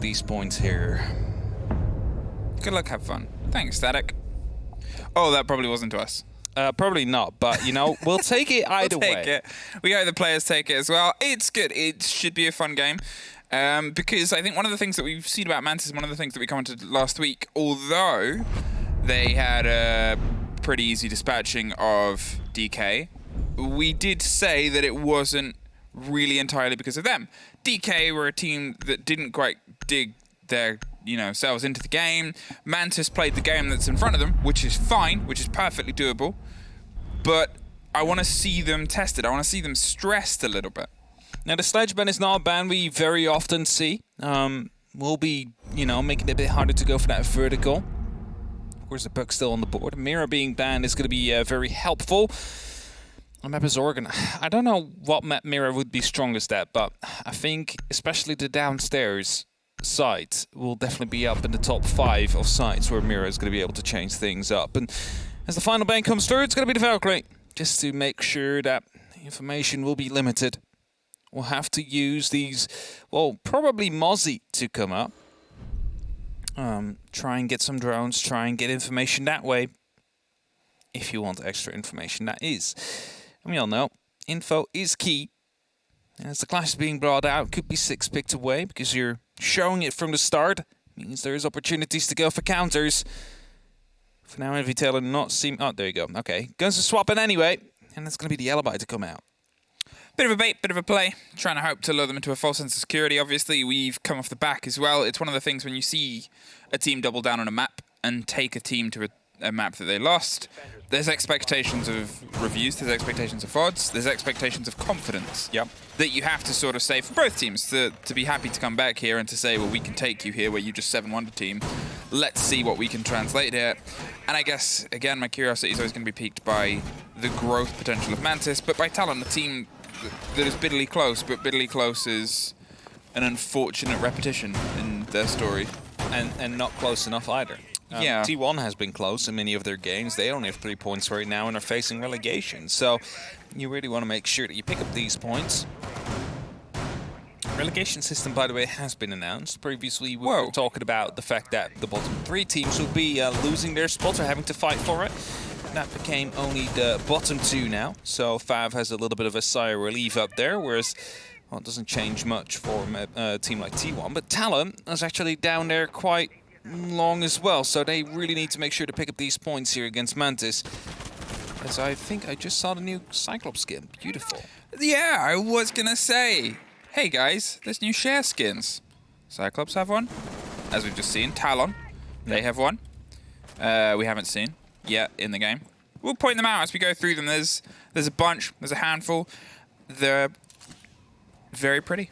these points here. Good luck, have fun. Thanks, Static. Oh, that probably wasn't to us. Probably not, but, you know, we'll take it either we'll way. Take it. We hope the players take it as well. It's good. It should be a fun game. Because I think one of the things that we've seen about Mantis, one of the things that we commented last week, although they had a pretty easy dispatching of DK, we did say that it wasn't really entirely because of them. DK were a team that didn't quite dig their selves into the game. Mantis played the game that's in front of them, which is fine, which is perfectly doable. But I want to see them tested. I want to see them stressed a little bit. Now, the sledge ban is not a ban we very often see. We'll be, making it a bit harder to go for that vertical. Of course, the puck's still on the board. Mirror being banned is going to be very helpful. The map is organized. I don't know what map Mirror would be strongest at, but I think especially the downstairs sites will definitely be up in the top 5 of sites where Mirror is going to be able to change things up. And as the final ban comes through, it's going to be the Valkyrie, just to make sure that information will be limited. We'll have to use these, well, probably Mozzie to come up. Try and get some drones, try and get information that way. If you want extra information, that is. And we all know, info is key. As the clash is being brought out, could be 6 picked away because you're showing it from the start. Means there's opportunities to go for counters. For now, Envy Taylor not seem... Oh, there you go. Okay, guns are swapping anyway. And that's going to be the alibi to come out. Bit of a bait, bit of a play. Trying to hope to lure them into a false sense of security. Obviously, we've come off the back as well. It's one of the things when you see a team double down on a map and take a team to a map that they lost, there's expectations of reviews, there's expectations of odds, there's expectations of confidence. Yep. That you have to sort of say for both teams to be happy to come back here and to say, well, we can take you here where you just 7-1 team. Let's see what we can translate here. And I guess, again, my curiosity is always going to be piqued by the growth potential of Mantis, but by Talon, a team that is bitterly close, but bitterly close is an unfortunate repetition in their story. And not close enough either. Yeah. T1 has been close in many of their games. They only have 3 points right now and are facing relegation. So you really want to make sure that you pick up these points. Relegation system, by the way, has been announced. Previously, we were talking about the fact that the bottom 3 teams would be losing their spots or having to fight for it. That became only the bottom 2 now. So Fav has a little bit of a sigh of relief up there, whereas, well, it doesn't change much for a team like T1. But Talon is actually down there quite long as well, so they really need to make sure to pick up these points here against Mantis. As I think I just saw the new Cyclops skin. Beautiful. Yeah, I was gonna say, hey guys, there's new share skins. Cyclops have one, as we've just seen. Talon, they have one. We haven't seen yet in the game. We'll point them out as we go through them. There's a bunch, there's a handful. They're very pretty.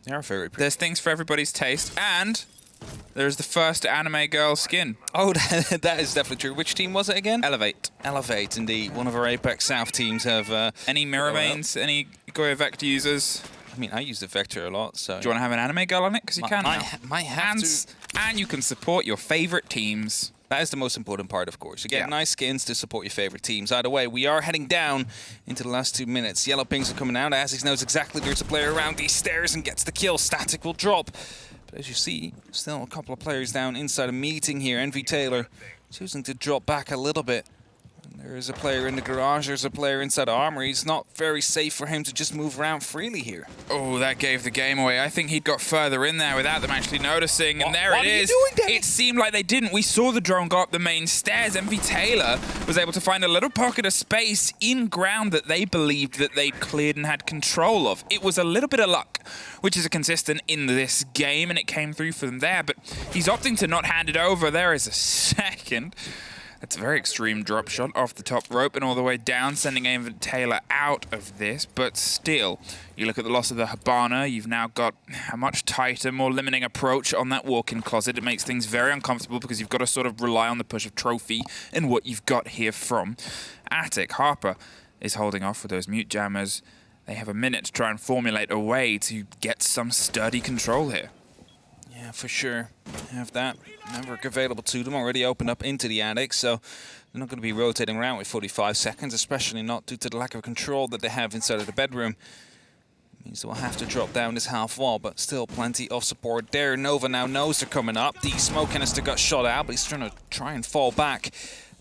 They are very pretty. There's things for everybody's taste, and there's the first anime girl skin. Oh, that is definitely true. Which team was it again? Elevate. Elevate, indeed. One of our APAC South teams have... any mirror mains, any Goya Vector users? I mean, I use the Vector a lot, so... Do you want to have an anime girl on it? Because you can now. Might have to. And you can support your favorite teams. That is the most important part, of course. You get nice skins to support your favorite teams. Either way, we are heading down into the last 2 minutes. Yellow pings are coming out. Azix knows exactly there's a player around these stairs and gets the kill. Static will drop. But as you see, still a couple of players down inside a meeting here. Envy Taylor choosing to drop back a little bit. And there is a player in the garage. There's a player inside Armory. It's not very safe for him to just move around freely here. Oh, that gave the game away. I think he'd got further in there without them actually noticing. And there it is. It seemed like they didn't. We saw the drone go up the main stairs. Envy Taylor was able to find a little pocket of space in ground that they believed that they'd cleared and had control of. It was a little bit of luck, which is a consistent in this game, and it came through for them there. But he's opting to not hand it over. There is a second. That's a very extreme drop shot off the top rope and all the way down, sending Envy Taylor out of this. But still, you look at the loss of the Habana, you've now got a much tighter, more limiting approach on that walk-in closet. It makes things very uncomfortable because you've got to sort of rely on the push of Trophy and what you've got here from Attic. Harper is holding off with those mute jammers. They have a minute to try and formulate a way to get some sturdy control here. Yeah, for sure. Have that network available to them, already opened up into the attic, so they're not going to be rotating around with 45 seconds, especially not due to the lack of control that they have inside of the bedroom. Means we'll have to drop down this half wall, but still plenty of support there. Nova now knows they're coming up. The smoke canister got shot out, but he's try and fall back.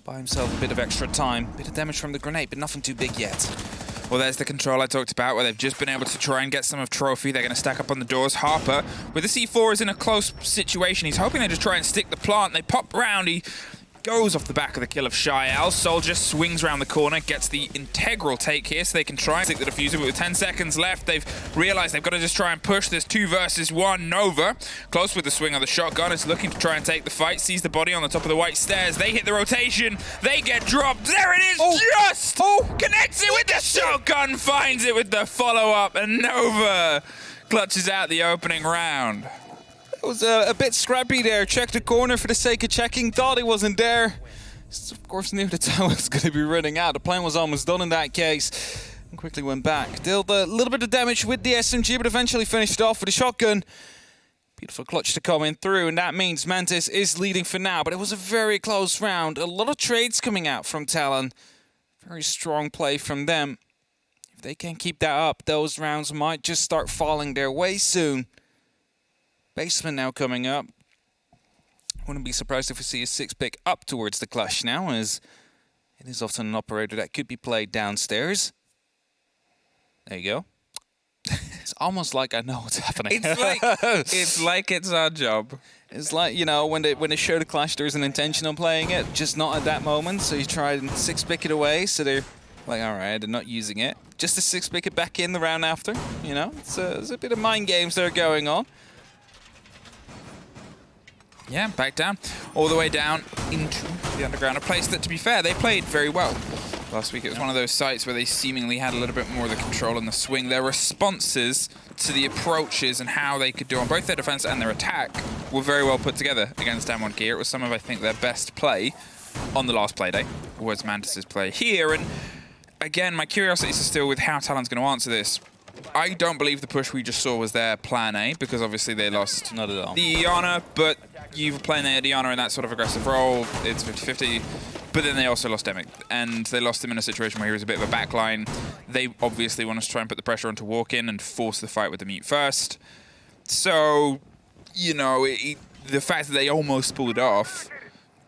Buy himself a bit of extra time. Bit of damage from the grenade, but nothing too big yet. Well, there's the control I talked about, where they've just been able to try and get some of Trophy. They're going to stack up on the doors. Harper, with the C4, is in a close situation. He's hoping they just try and stick the plant. They pop round. He goes off the back of the kill of Shael. Soldier swings around the corner, gets the integral take here, so they can try and stick the diffuser, but with 10 seconds left, they've realized they've got to just try and push. There's 2 versus 1. Nova, close with the swing of the shotgun, is looking to try and take the fight, sees the body on the top of the white stairs. They hit the rotation, they get dropped. There it is, just connects it with the shotgun, finds it with the follow-up, and Nova clutches out the opening round. It was a bit scrappy there. Checked the corner for the sake of checking. Thought he wasn't there. Of course, knew the time was going to be running out. The plan was almost done in that case. And quickly went back. Dealt a little bit of damage with the SMG, but eventually finished off with a shotgun. Beautiful clutch to come in through, and that means Mantis is leading for now. But it was a very close round. A lot of trades coming out from Talon. Very strong play from them. If they can keep that up, those rounds might just start falling their way soon. Basement now coming up. Wouldn't be surprised if we see a 6-pick up towards the clutch now, as it is often an operator that could be played downstairs. There you go. It's almost like I know what's happening. It's like it's our job. It's like, you know, when they show the clash, there's an intention on playing it, just not at that moment. So you try and 6-pick it away, so they're like, all right, they're not using it. Just to 6-pick it back in the round after, you know. There's a bit of mind games that are going on. Yeah, back down, all the way down into the underground. A place that, to be fair, they played very well last week. It was one of those sites where they seemingly had a little bit more of the control in the swing. Their responses to the approaches and how they could do on both their defense and their attack were very well put together against M1 Gear. It was some of, I think, their best play on the last play day, was Mantis' play here. And again, my curiosity is still with how Talon's going to answer this. I don't believe the push we just saw was their plan A, because obviously they lost Not at all. the Iana, but you've playing the Iana in that sort of aggressive role, it's 50-50. But then they also lost Emic, and they lost him in a situation where he was a bit of a backline. They obviously want us to try and put the pressure on to walk in and force the fight with the mute first. So, you know, the fact that they almost pulled it off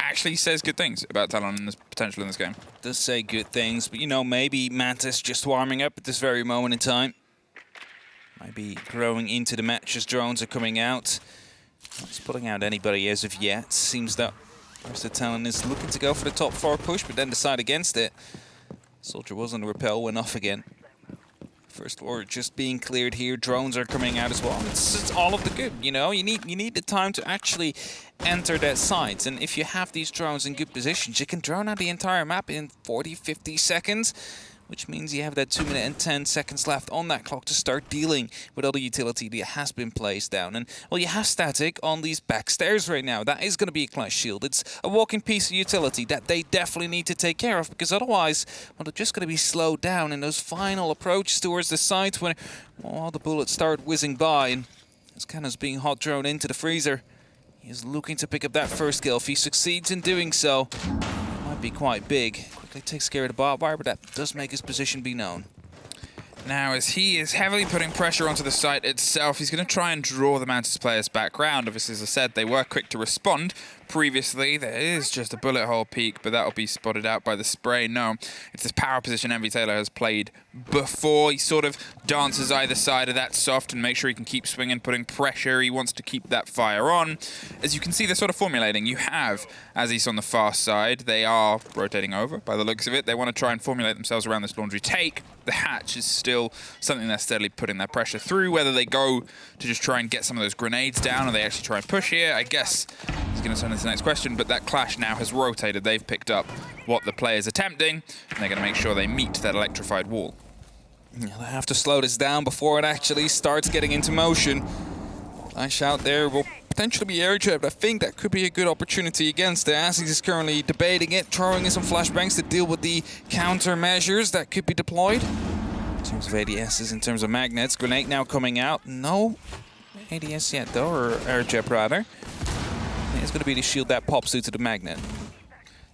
actually says good things about Talon and his potential in this game. Does say good things, but, you know, maybe Mantis just warming up at this very moment in time. Might be growing into the match as drones are coming out. Not spotting out anybody as of yet. Seems that Mr. Talon is looking to go for the top 4 push, but then decide against it. Soldier was on the rappel, went off again. First floor just being cleared here. Drones are coming out as well. It's all of the good, you know. You need the time to actually enter that site. And if you have these drones in good positions, you can drone out the entire map in 40-50 seconds. Which means you have that 2 minute and 10 seconds left on that clock to start dealing with all the utility that has been placed down. And, well, you have static on these back stairs right now. That is going to be a clash shield. It's a walking piece of utility that they definitely need to take care of, because otherwise, well, they're just going to be slowed down in those final approaches towards the site when all the bullets start whizzing by. And as Cannon's being hot thrown into the freezer, he is looking to pick up that first kill. If he succeeds in doing so, it might be quite big. Quickly takes care of the barbed wire, but that does make his position be known. Now, as he is heavily putting pressure onto the site itself, he's going to try and draw the Mantis players back round. Obviously, as I said, they were quick to respond. Previously, there is just a bullet hole peek, but that'll be spotted out by the spray. No, it's this power position MV Taylor has played before. He sort of dances either side of that soft and make sure he can keep swinging, putting pressure. He wants to keep that fire on. As you can see, they're sort of formulating. You have Aziz on the far side. They are rotating over by the looks of it. They want to try and formulate themselves around this laundry take. The hatch is still something they're steadily putting their pressure through. Whether they go to just try and get some of those grenades down or they actually try and push here, I guess is going to turn into the next question. But that clash now has rotated. They've picked up what the player's attempting, and they're going to make sure they meet that electrified wall. Yeah, they have to slow this down before it actually starts getting into motion. Flash out there will potentially be air jabbed. I think that could be a good opportunity against it. Aziz is currently debating it, throwing in some flashbangs to deal with the countermeasures that could be deployed. In terms of ADSs, in terms of magnets, grenade now coming out. No ADS yet though, or air jab rather. It's going to be the shield that pops due to the magnet.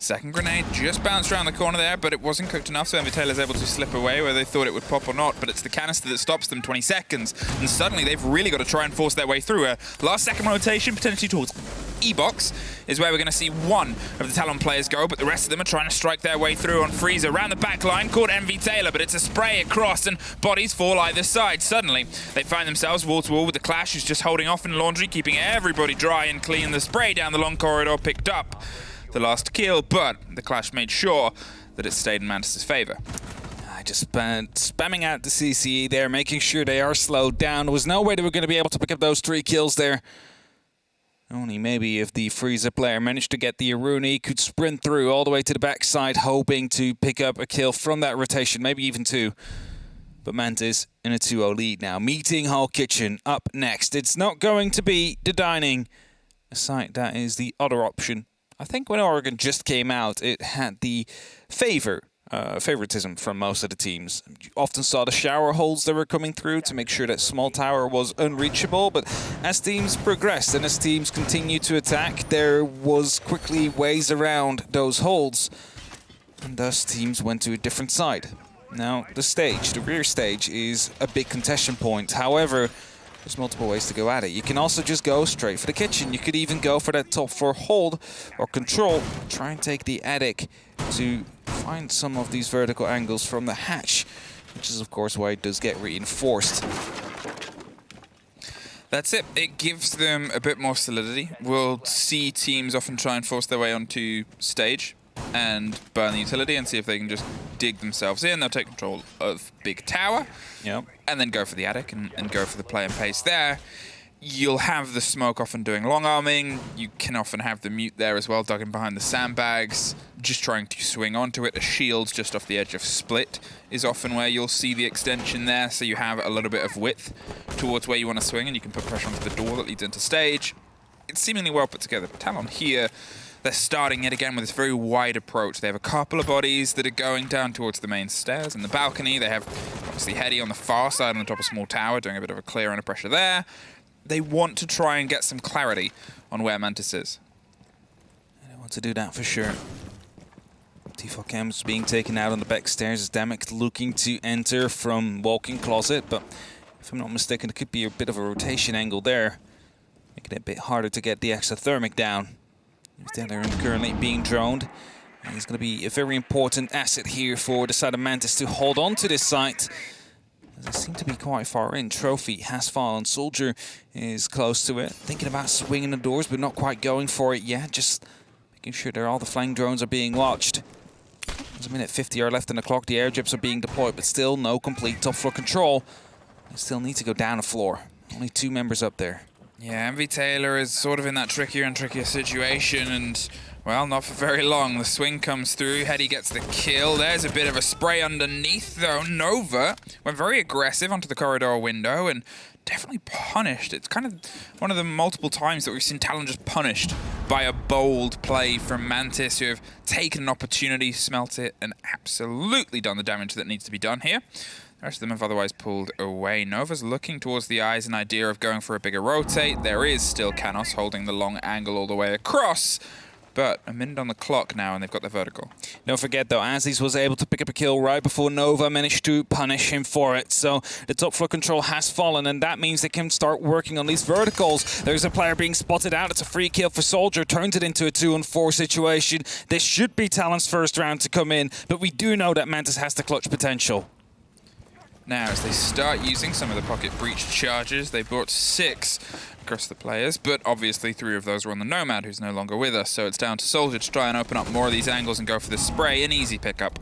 Second grenade just bounced around the corner there, but it wasn't cooked enough, so MVTaylor's able to slip away where they thought it would pop or not, but it's the canister that stops them 20 seconds, and suddenly they've really got to try and force their way through. A last second rotation, potentially towards E-Box, is where we're going to see one of the Talon players go, but the rest of them are trying to strike their way through on Freezer. Around the back line, caught MVTaylor, but it's a spray across, and bodies fall either side. Suddenly, they find themselves wall-to-wall with the Clash, who's just holding off in laundry, keeping everybody dry and clean. The spray down the long corridor picked up the last kill, but the Clash made sure that it stayed in Mantis' favor. I just spamming out the CCE there, making sure they are slowed down. There was no way they were going to be able to pick up those 3 kills there. Only maybe if the Freezer player managed to get the Aruni, could sprint through all the way to the backside, hoping to pick up a kill from that rotation, maybe even 2. But Mantis in a 2-0 lead now. Meeting Hall Kitchen up next. It's not going to be the dining, a site that is the other option. I think when Oregon just came out, it had the favoritism from most of the teams. You often saw the shower holes that were coming through to make sure that small tower was unreachable, but as teams progressed and as teams continued to attack, there was quickly ways around those holes, and thus teams went to a different side. Now, the rear stage, is a big contention point. However, there's multiple ways to go at it. You can also just go straight for the kitchen. You could even go for that top floor hold or control. Try and take the attic to find some of these vertical angles from the hatch, which is of course why it does get reinforced. That's it. It gives them a bit more solidity. We'll see teams often try and force their way onto stage and burn the utility and see if they can just dig themselves in. They'll take control of big tower, and then go for the attic and go for the play and pace there. You'll have the smoke often doing long arming. You can often have the mute there as well, dug in behind the sandbags, just trying to swing onto it. A shield just off the edge of split is often where you'll see the extension there, so you have a little bit of width towards where you want to swing, and you can put pressure onto the door that leads into stage. It's seemingly well put together. But Talon here, they're starting yet again with this very wide approach. They have a couple of bodies that are going down towards the main stairs and the balcony. They have obviously Heady on the far side on the top of small tower, doing a bit of a clear under pressure there. They want to try and get some clarity on where Mantis is. They want to do that for sure. T4 Cam's being taken out on the back stairs as Damek looking to enter from walk-in closet, but if I'm not mistaken, it could be a bit of a rotation angle there, making it a bit harder to get the exothermic down. They're currently being droned. And he's going to be a very important asset here for the side of Mantis to hold on to this site. They seem to be quite far in. Trophy has fallen. Soldier is close to it. Thinking about swinging the doors, but not quite going for it yet. Just making sure that all the flying drones are being watched. There's a minute 50 are left in the clock. The airdrips are being deployed, but still no complete top floor control. They still need to go down a floor. Only 2 members up there. Yeah, MVTaylor is sort of in that trickier and trickier situation, and, well, not for very long. The swing comes through, Heady gets the kill. There's a bit of a spray underneath, though. Nova went very aggressive onto the corridor window and definitely punished. It's kind of one of the multiple times that we've seen Talon just punished by a bold play from Mantis, who have taken an opportunity, smelt it, and absolutely done the damage that needs to be done here. The rest of them have otherwise pulled away. Nova's looking towards the eyes, an idea of going for a bigger rotate. There is still Canos holding the long angle all the way across, but a minute on the clock now and they've got the vertical. Don't forget though, Aziz was able to pick up a kill right before Nova managed to punish him for it. So the top floor control has fallen, and that means they can start working on these verticals. There's a player being spotted out. It's a free kill for Soldier, turns it into a 2-on-4 situation. This should be Talon's first round to come in, but we do know that Mantis has the clutch potential. Now, as they start using some of the pocket breach charges, they brought 6 across the players, but obviously 3 of those were on the Nomad, who's no longer with us, so it's down to Soldier to try and open up more of these angles and go for the spray. An easy pickup.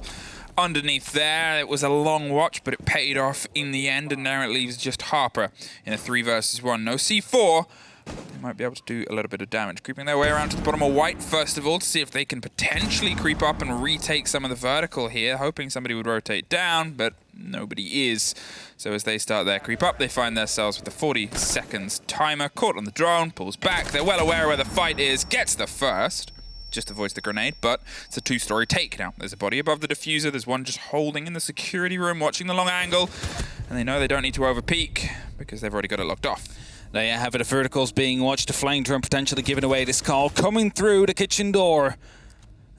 Underneath there, it was a long watch, but it paid off in the end, and now it leaves just Harper in a 3 versus 1. No C4. They might be able to do a little bit of damage. Creeping their way around to the bottom of white, first of all, to see if they can potentially creep up and retake some of the vertical here, hoping somebody would rotate down, but nobody is. So as they start their creep up, they find themselves with the 40 seconds timer. Caught on the drone, pulls back. They're well aware where the fight is, gets the first. Just avoids the grenade, but it's a 2-story take now. There's a body above the diffuser. There's one just holding in the security room, watching the long angle. And they know they don't need to overpeak because they've already got it locked off. There you have it, the verticals being watched, the flying drone potentially giving away this call, coming through the kitchen door.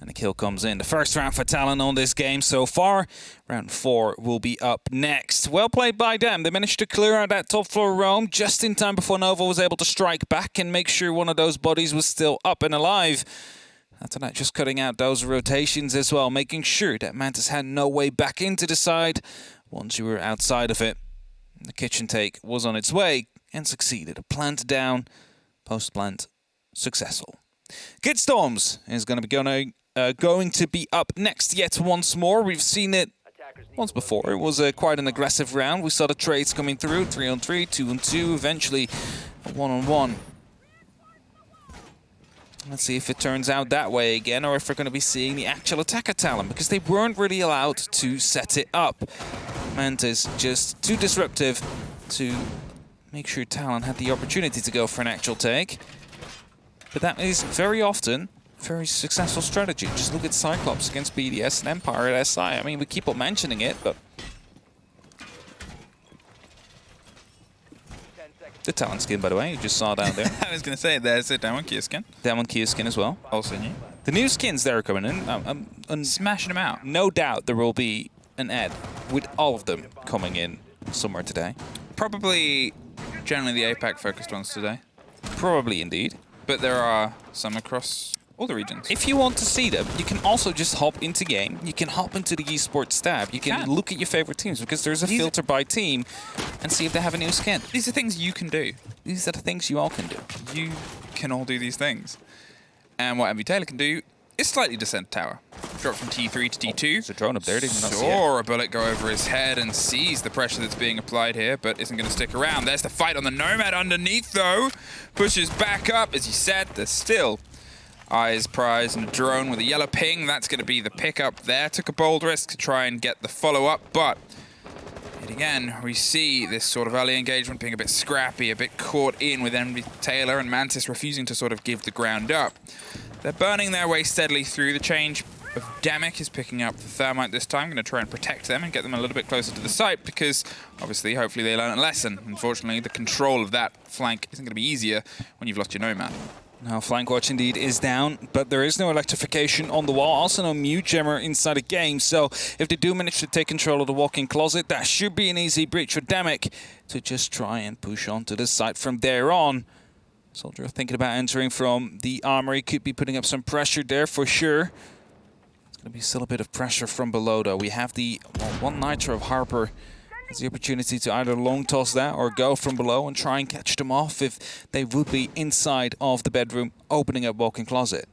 And the kill comes in. The first round for Talon on this game so far. Round 4 will be up next. Well played by them. They managed to clear out that top floor roam just in time before Nova was able to strike back and make sure one of those bodies was still up and alive. After that, just cutting out those rotations as well, making sure that Mantis had no way back into the side once you were outside of it. The kitchen take was on its way and succeeded. Plant down, post-plant successful. Kid Storms is going to be up next yet once more. We've seen it once before. It was quite an aggressive round. We saw the trades coming through, 3-on-3, 2-on-2, eventually a 1-on-1. Let's see if it turns out that way again, or if we're going to be seeing the actual attacker Talon, because they weren't really allowed to set it up. Mantis just too disruptive to make sure Talon had the opportunity to go for an actual take. But that is very often a very successful strategy. Just look at Cyclops against BDS and Empire at SI. I mean, we keep on mentioning it, but the Talon skin, by the way, you just saw down there. I was going to say, there's a Damon Kia skin. Damon Kia skin as well. Also new. The new skins that are coming in, I'm smashing them out. No doubt there will be an ad with all of them coming in somewhere today. Probably generally the APAC focused ones today. Probably indeed. But there are some across all the regions. If you want to see them, you can also just hop into game. You can hop into the esports tab. You can look at your favorite teams, because there's a filter by team, and see if they have a new skin. These are things you can do. These are the things you all can do. You can all do these things. And what MV Taylor can do is slightly descend tower. Drop from T3 to T2. There's a drone up there, didn't see it. Saw a bullet go over his head and sees the pressure that's being applied here, but isn't going to stick around. There's the fight on the Nomad underneath, though. Pushes back up. As you said, there's still eyes prized and a drone with a yellow ping. That's going to be the pickup there. Took a bold risk to try and get the follow-up, but yet again, we see this sort of early engagement being a bit scrappy, a bit caught in with MV Taylor and Mantis refusing to sort of give the ground up. They're burning their way steadily through. The change of Damek is picking up the thermite this time. Going to try and protect them and get them a little bit closer to the site, because obviously, hopefully they learn a lesson. Unfortunately, the control of that flank isn't going to be easier when you've lost your Nomad. Now, flank watch indeed is down, but there is no electrification on the wall. Also no mute jammer inside the game. So if they do manage to take control of the walk-in closet, that should be an easy breach for Damek to just try and push onto the site from there on. Soldier thinking about entering from the armory, could be putting up some pressure there for sure. It's going to be still a bit of pressure from below, though. We have the one Nitro of Harper. Has the opportunity to either long toss that or go from below and try and catch them off if they would be inside of the bedroom, opening up walk-in closet.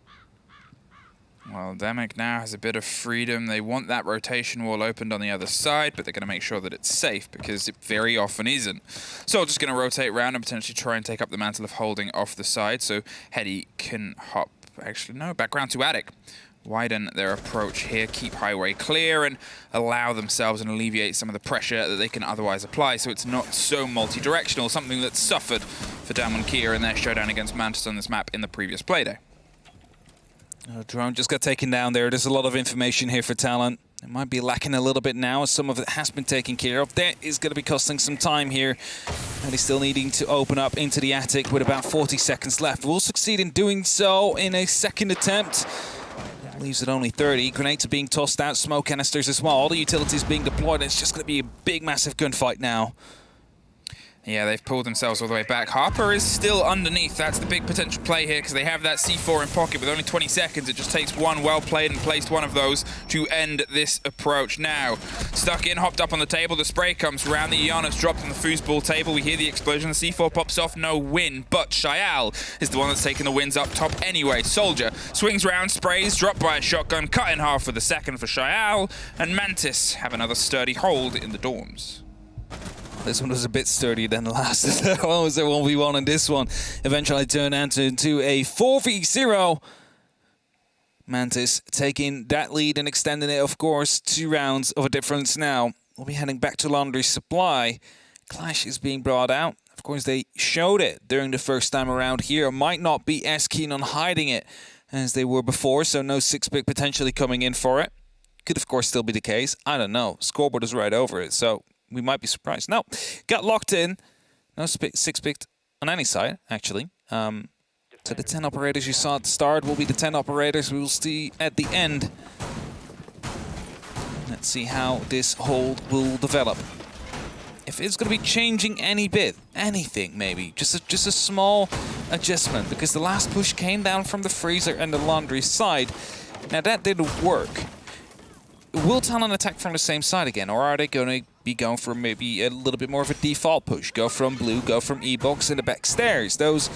Well, Damek now has a bit of freedom. They want that rotation wall opened on the other side, but they're going to make sure that it's safe, because it very often isn't. So just going to rotate around and potentially try and take up the mantle of holding off the side, so Hetty can hop, actually no, back round to Attic. Widen their approach here, keep highway clear, and allow themselves and alleviate some of the pressure that they can otherwise apply, so it's not so multi-directional, something that suffered for Damon Kia in their showdown against Mantis on this map in the previous playday. Drone just got taken down there. There's a lot of information here for Talon. It might be lacking a little bit now, as some of it has been taken care of. That is going to be costing some time here. And he's still needing to open up into the attic with about 40 seconds left. Will succeed in doing so in a second attempt. That leaves it only 30. Grenades are being tossed out, smoke canisters as well. All the utilities being deployed. It's just going to be a big, massive gunfight now. Yeah, they've pulled themselves all the way back. Harper is still underneath. That's the big potential play here, because they have that C4 in pocket with only 20 seconds. It just takes one well-played and placed one of those to end this approach. Now, stuck in, hopped up on the table. The spray comes around. The Iana's dropped on the foosball table. We hear the explosion. The C4 pops off. No win, but Shayal is the one that's taking the wins up top anyway. Soldier swings round, sprays, dropped by a shotgun, cut in half for the second for Shayal, and Mantis have another sturdy hold in the dorms. This one was a bit sturdier than the last. What was it, 1v1 in this one? Eventually turned into a 4v0. Mantis taking that lead and extending it, of course, 2 rounds of a difference now. We'll be heading back to Laundry Supply. Clash is being brought out. Of course, they showed it during the first time around here. Might not be as keen on hiding it as they were before, so no 6-pick potentially coming in for it. Could, of course, still be the case. I don't know. Scoreboard is right over it, so we might be surprised. No, got locked in. No 6-picked on any side, actually. So the 10 operators you saw at the start will be the 10 operators we will see at the end. Let's see how this hold will develop. If it's going to be changing any bit, anything maybe, just a small adjustment, because the last push came down from the freezer and the laundry side. Now that didn't work. Will Talon attack from the same side again, or are they going to be going for maybe a little bit more of a default push? Go from blue, go from E-box and the back stairs. Those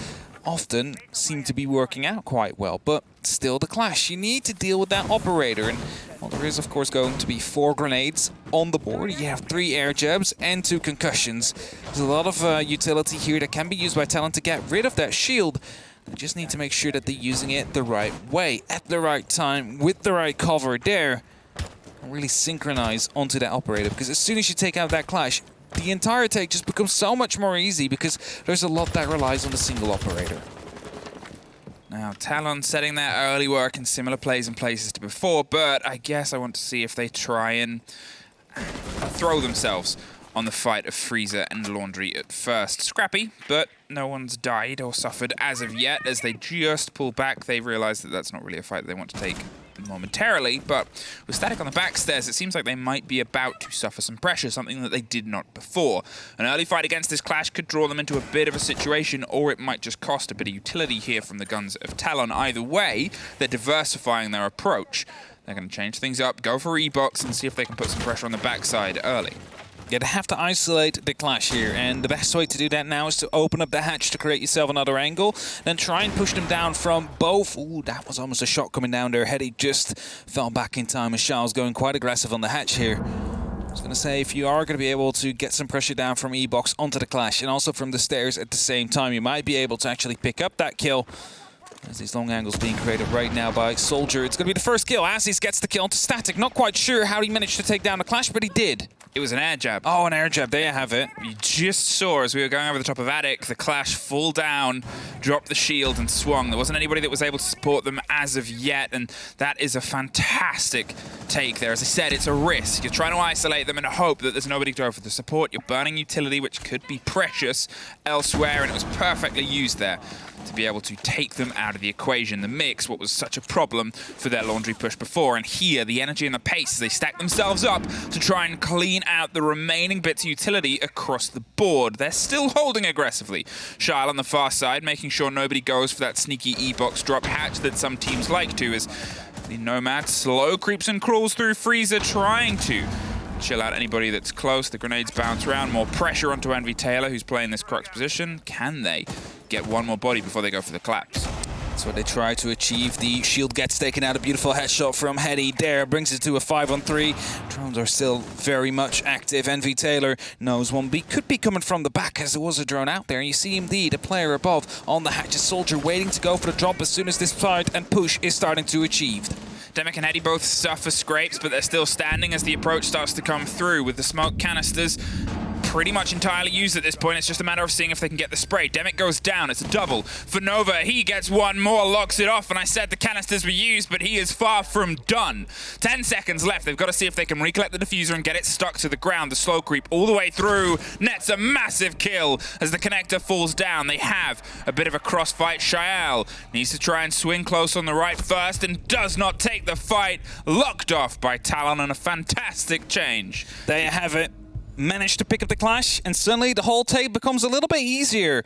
often seem to be working out quite well, but still the clash. You need to deal with that operator, and well, there is of course going to be 4 grenades on the board. You have 3 air jabs and 2 concussions. There's a lot of utility here that can be used by Talon to get rid of that shield. They just need to make sure that they're using it the right way, at the right time, with the right cover there, and really synchronize onto that operator, because as soon as you take out that clash, the entire take just becomes so much more easy, because there's a lot that relies on the single operator. Now, Talon setting their early work in similar plays and places to before, but I guess I want to see if they try and throw themselves on the fight of Freezer and Laundry at first. Scrappy, but no one's died or suffered as of yet. As they just pull back, they realize that that's not really a fight they want to take momentarily, but with Static on the back stairs, it seems like they might be about to suffer some pressure, something that they did not before. An early fight against this clash could draw them into a bit of a situation, or it might just cost a bit of utility here from the guns of Talon. Either way, they're diversifying their approach. They're going to change things up, go for E-box, and see if they can put some pressure on the backside early. Yeah, they have to isolate the clash here, and the best way to do that now is to open up the hatch to create yourself another angle, then try and push them down from both. Ooh, that was almost a shot coming down there. Hetty just fell back in time, as Charles going quite aggressive on the hatch here. I was going to say, if you are going to be able to get some pressure down from E-box onto the clash, and also from the stairs at the same time, you might be able to actually pick up that kill. As these long angles being created right now by Soldier. It's going to be the first kill. Aziz gets the kill onto Static. Not quite sure how he managed to take down the clash, but he did. It was an air jab. Oh, an air jab. There you have it. You just saw, as we were going over the top of Attic, the clash fall down, drop the shield, and swung. There wasn't anybody that was able to support them as of yet, and that is a fantastic take there. As I said, it's a risk. You're trying to isolate them and hope that there's nobody to go for the support. You're burning utility, which could be precious elsewhere, and it was perfectly used there to be able to take them out of the equation, the mix, what was such a problem for their laundry push before. And here, the energy and the pace as they stack themselves up to try and clean out the remaining bits of utility across the board. They're still holding aggressively. Shyle on the far side, making sure nobody goes for that sneaky E-box drop hatch that some teams like to, as the Nomad slow creeps and crawls through Freezer, trying to chill out anybody that's close. The grenades bounce around. More pressure onto Envy Taylor, who's playing this crux position. Can they get one more body before they go for the collapse? That's what they try to achieve. The shield gets taken out. A beautiful headshot from Hetty there. Brings it to a 5-on-3. Drones are still very much active. Envy Taylor knows one could be coming from the back, as there was a drone out there. And you see indeed a player above on the hatch. A Soldier waiting to go for the drop as soon as this fight and push is starting to achieve. Demic and Hetty both suffer scrapes, but they're still standing as the approach starts to come through with the smoke canisters pretty much entirely used at this point. It's just a matter of seeing if they can get the spray. Demic goes down. It's a double for Nova. He gets one more, locks it off, and I said the canisters were used, but he is far from done. 10 seconds left. They've got to see if they can recollect the diffuser and get it stuck to the ground. The slow creep all the way through. Nets a massive kill as the connector falls down. They have a bit of a crossfight. Shael needs to try and swing close on the right first and does not take the fight. Locked off by Talon on a fantastic change. There you have it. Managed to pick up the clash, and suddenly the whole take becomes a little bit easier.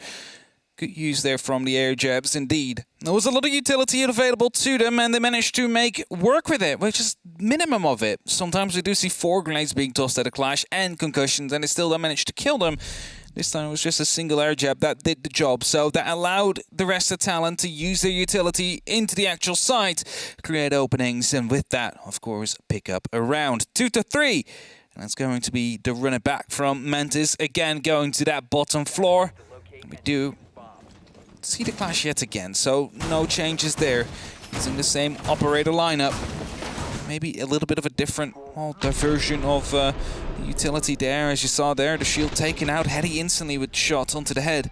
Good use there from the air jabs, indeed. There was a lot of utility available to them, and they managed to make work with it, which is minimum of it. Sometimes we do see 4 grenades being tossed at a clash and concussions, and they still don't manage to kill them. This time it was just a single air jab that did the job, so that allowed the rest of Talon to use their utility into the actual site, create openings, and with that, of course, pick up a round. 2-3. And that's going to be the runner back from Mantis, again going to that bottom floor. And we do see the clash yet again, so no changes there. Using the same operator lineup. Maybe a little bit of a different diversion of the utility there, as you saw there. The shield taken out, Hetty instantly with shots onto the head.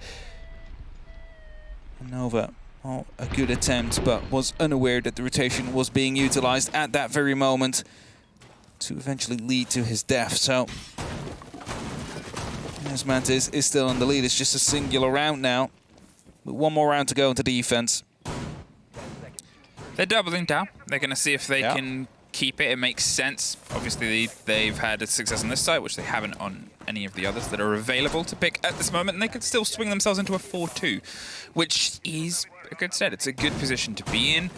And Nova, a good attempt, but was unaware that the rotation was being utilized at that very moment to eventually lead to his death. So as Mantis is still in the lead. It's just a singular round now. With one more round to go into defense. They're doubling down. They're going to see if they can keep it. It makes sense. Obviously, they've had a success on this side, which they haven't on any of the others that are available to pick at this moment, and they could still swing themselves into a 4-2, which is a good set. It's a good position to be in.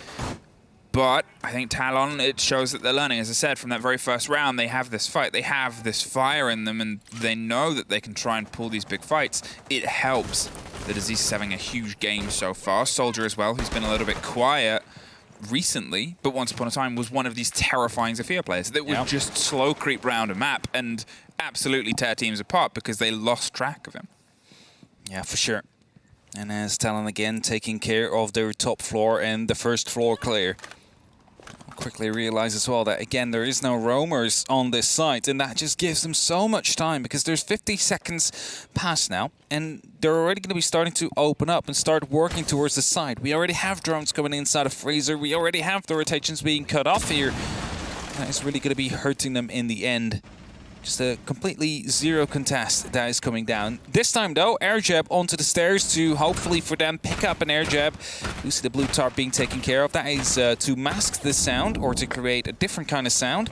But I think Talon, it shows that they're learning. As I said, from that very first round, they have this fight. They have this fire in them, and they know that they can try and pull these big fights. It helps that Aziz is having a huge game so far. Soldier as well, who's been a little bit quiet recently, but once upon a time was one of these terrifying Zofia players that would just slow creep round a map and absolutely tear teams apart because they lost track of him. Yeah, for sure. And as Talon again taking care of their top floor and the first floor clear. Quickly realize as well that again there is no roamers on this site, and that just gives them so much time because there's 50 seconds past now and they're already going to be starting to open up and start working towards the side. We already have drones coming inside of Freezer, we already have the rotations being cut off here. That is really going to be hurting them in the end. Just a completely zero contest that is coming down. This time though, air jab onto the stairs to hopefully for them pick up an air jab. You see the blue tarp being taken care of. That is to mask the sound or to create a different kind of sound,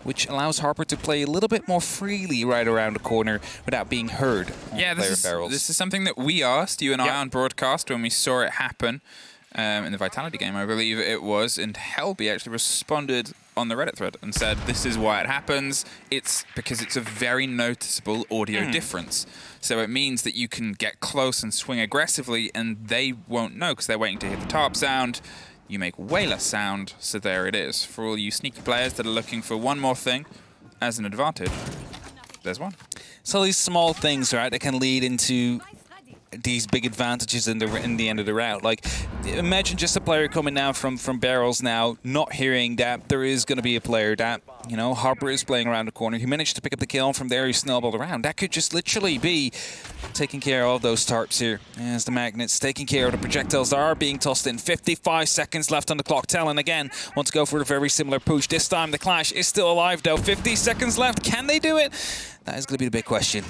which allows Harper to play a little bit more freely right around the corner without being heard. Yeah, this is something that we asked you and I on broadcast when we saw it happen in the Vitality game, I believe it was, and Helby actually responded on the Reddit thread and said this is why it happens. It's because it's a very noticeable audio difference. So it means that you can get close and swing aggressively and they won't know because they're waiting to hear the tarp sound. You make way less sound, so there it is. For all you sneaky players that are looking for one more thing as an advantage, there's one. So these small things, right, that can lead into these big advantages in the end of the round. Like, imagine just a player coming now from barrels now, not hearing that there is going to be a player that, you know, Harper is playing around the corner. He managed to pick up the kill, and from there he snowballed around. That could just literally be taking care of those tarps here. As the magnets taking care of the projectiles that are being tossed in. 55 seconds left on the clock. Talon again wants to go for a very similar push. This time the Clash is still alive though. 50 seconds left. Can they do it? That is going to be the big question.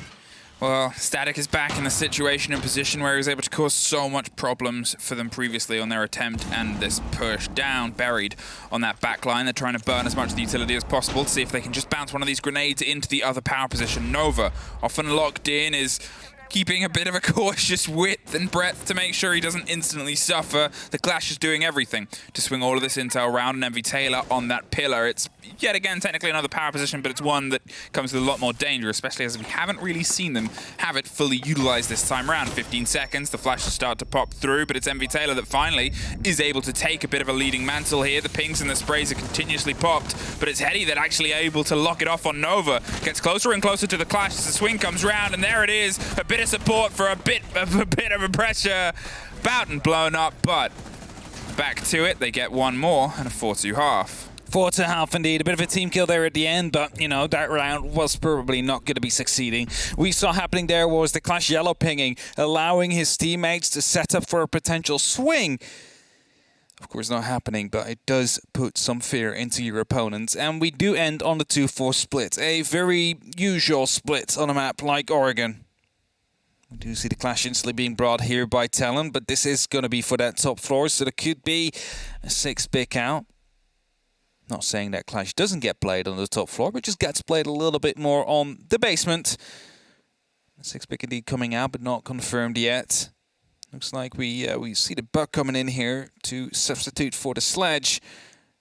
Well, Static is back in the situation and position where he was able to cause so much problems for them previously on their attempt and this push down, buried on that back line. They're trying to burn as much of the utility as possible to see if they can just bounce one of these grenades into the other power position. Nova, often locked in, is keeping a bit of a cautious width and breadth to make sure he doesn't instantly suffer. The Clash is doing everything to swing all of this intel around, and MV Taylor on that pillar. It's, yet again, technically another power position, but it's one that comes with a lot more danger, especially as we haven't really seen them have it fully utilized this time around. 15 seconds, the flashes start to pop through, but it's MV Taylor that finally is able to take a bit of a leading mantle here. The pings and the sprays are continuously popped, but it's Hetty that actually able to lock it off on Nova. Gets closer and closer to the Clash as the swing comes round, and there it is, a bit of support for a bit of a pressure. About and blown up, but back to it. They get one more and a 4-2-half. 4-2-half indeed. A bit of a team kill there at the end, but, you know, that round was probably not going to be succeeding. We saw happening there was the Clash yellow pinging, allowing his teammates to set up for a potential swing. Of course, not happening, but it does put some fear into your opponents. And we do end on the 2-4 split. A very usual split on a map like Oregon. We do see the Clash instantly being brought here by Talon, but this is going to be for that top floor, so there could be a 6 pick out. Not saying that Clash doesn't get played on the top floor, but just gets played a little bit more on the basement. 6 pick indeed coming out, but not confirmed yet. Looks like we see the Buck coming in here to substitute for the Sledge,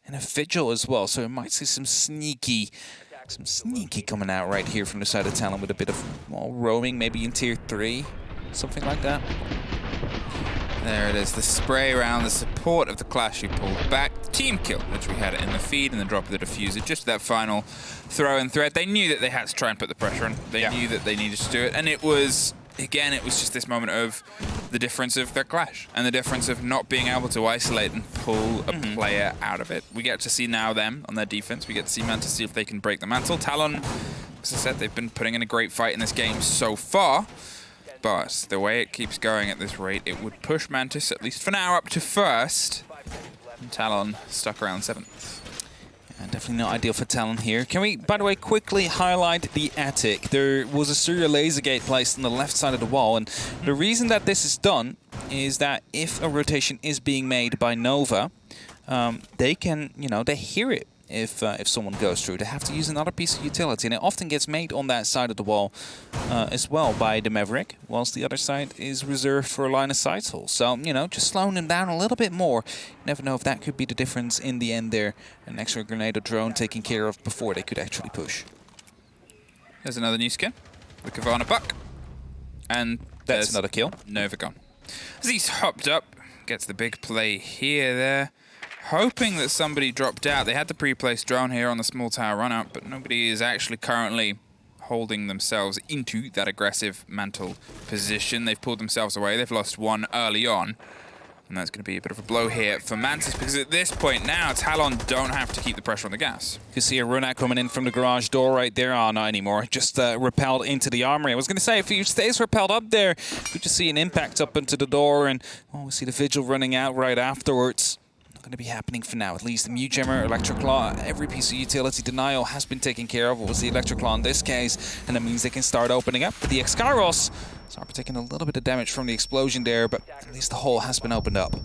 and a Vigil as well, so we might see some sneaky coming out right here from the side of Talon with a bit of roaming, maybe in tier 3, something like that. There it is, the spray around the support of the Clash who pulled back. Team kill, which we had it in the feed, and the drop of the diffuser, just that final throw and thread. They knew that they had to try and put the pressure on. They knew that they needed to do it, and it was, again, it was just this moment of the difference of their Clash and the difference of not being able to isolate and pull a player out of it. We get to see now them on their defense. We get to see Mantis see if they can break the mantle. Talon, as I said, they've been putting in a great fight in this game so far, but the way it keeps going at this rate, it would push Mantis, at least for now, up to first. And Talon stuck around 7th. Definitely not ideal for Talon here. Can we, by the way, quickly highlight the attic? There was a serial laser gate placed on the left side of the wall, and the reason that this is done is that if a rotation is being made by Nova, they can, they hear it if someone goes through. They have to use another piece of utility, and it often gets made on that side of the wall as well by the Maverick, whilst the other side is reserved for a line of sight hole. So, just slowing them down a little bit more. You never know if that could be the difference in the end there. An extra grenade or drone taken care of before they could actually push. There's another new skin, the Kavana Buck. And that's another kill. Nova gone. As he's hopped up, gets the big play here, there. Hoping that somebody dropped out. They had the pre-placed drone here on the small tower run-out, but nobody is actually currently holding themselves into that aggressive mantle position. They've pulled themselves away. They've lost one early on. And that's going to be a bit of a blow here for Mantis, because at this point now, Talon don't have to keep the pressure on the gas. You can see a run-out coming in from the garage door right there. Oh, not anymore. Just repelled into the armory. I was going to say, if he stays repelled up there, we just see an impact up into the door, and we see the Vigil running out right afterwards. Not going to be happening for now. At least the Mute Jammer, Electric Claw, every piece of utility denial has been taken care of. It was the Electric Claw in this case, and that means they can start opening up. But the Excaros, sorry for taking a little bit of damage from the explosion there, but at least the hole has been opened up.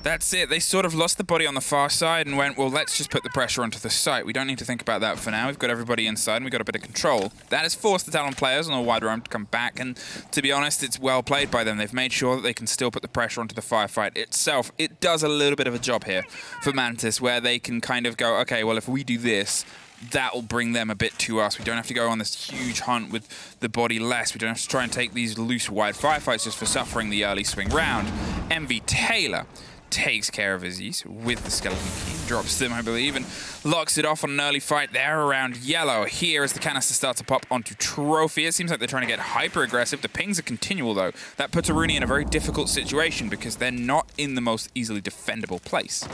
That's it. They sort of lost the body on the far side and went, well, let's just put the pressure onto the site. We don't need to think about that for now. We've got everybody inside and we've got a bit of control. That has forced the Talon players on a wide roam to come back, and to be honest, it's well played by them. They've made sure that they can still put the pressure onto the firefight itself. It does a little bit of a job here for Mantis, where they can kind of go, okay, well, if we do this, that'll bring them a bit to us. We don't have to go on this huge hunt with the body less. We don't have to try and take these loose, wide firefights just for suffering the early swing round. MV Taylor takes care of Aziz with the skeleton key, drops them, I believe, and locks it off on an early fight there around yellow. Here as the canister starts to pop onto Trophy. It seems like they're trying to get hyper-aggressive. The pings are continual, though. That puts Aruni in a very difficult situation because they're not in the most easily defendable place.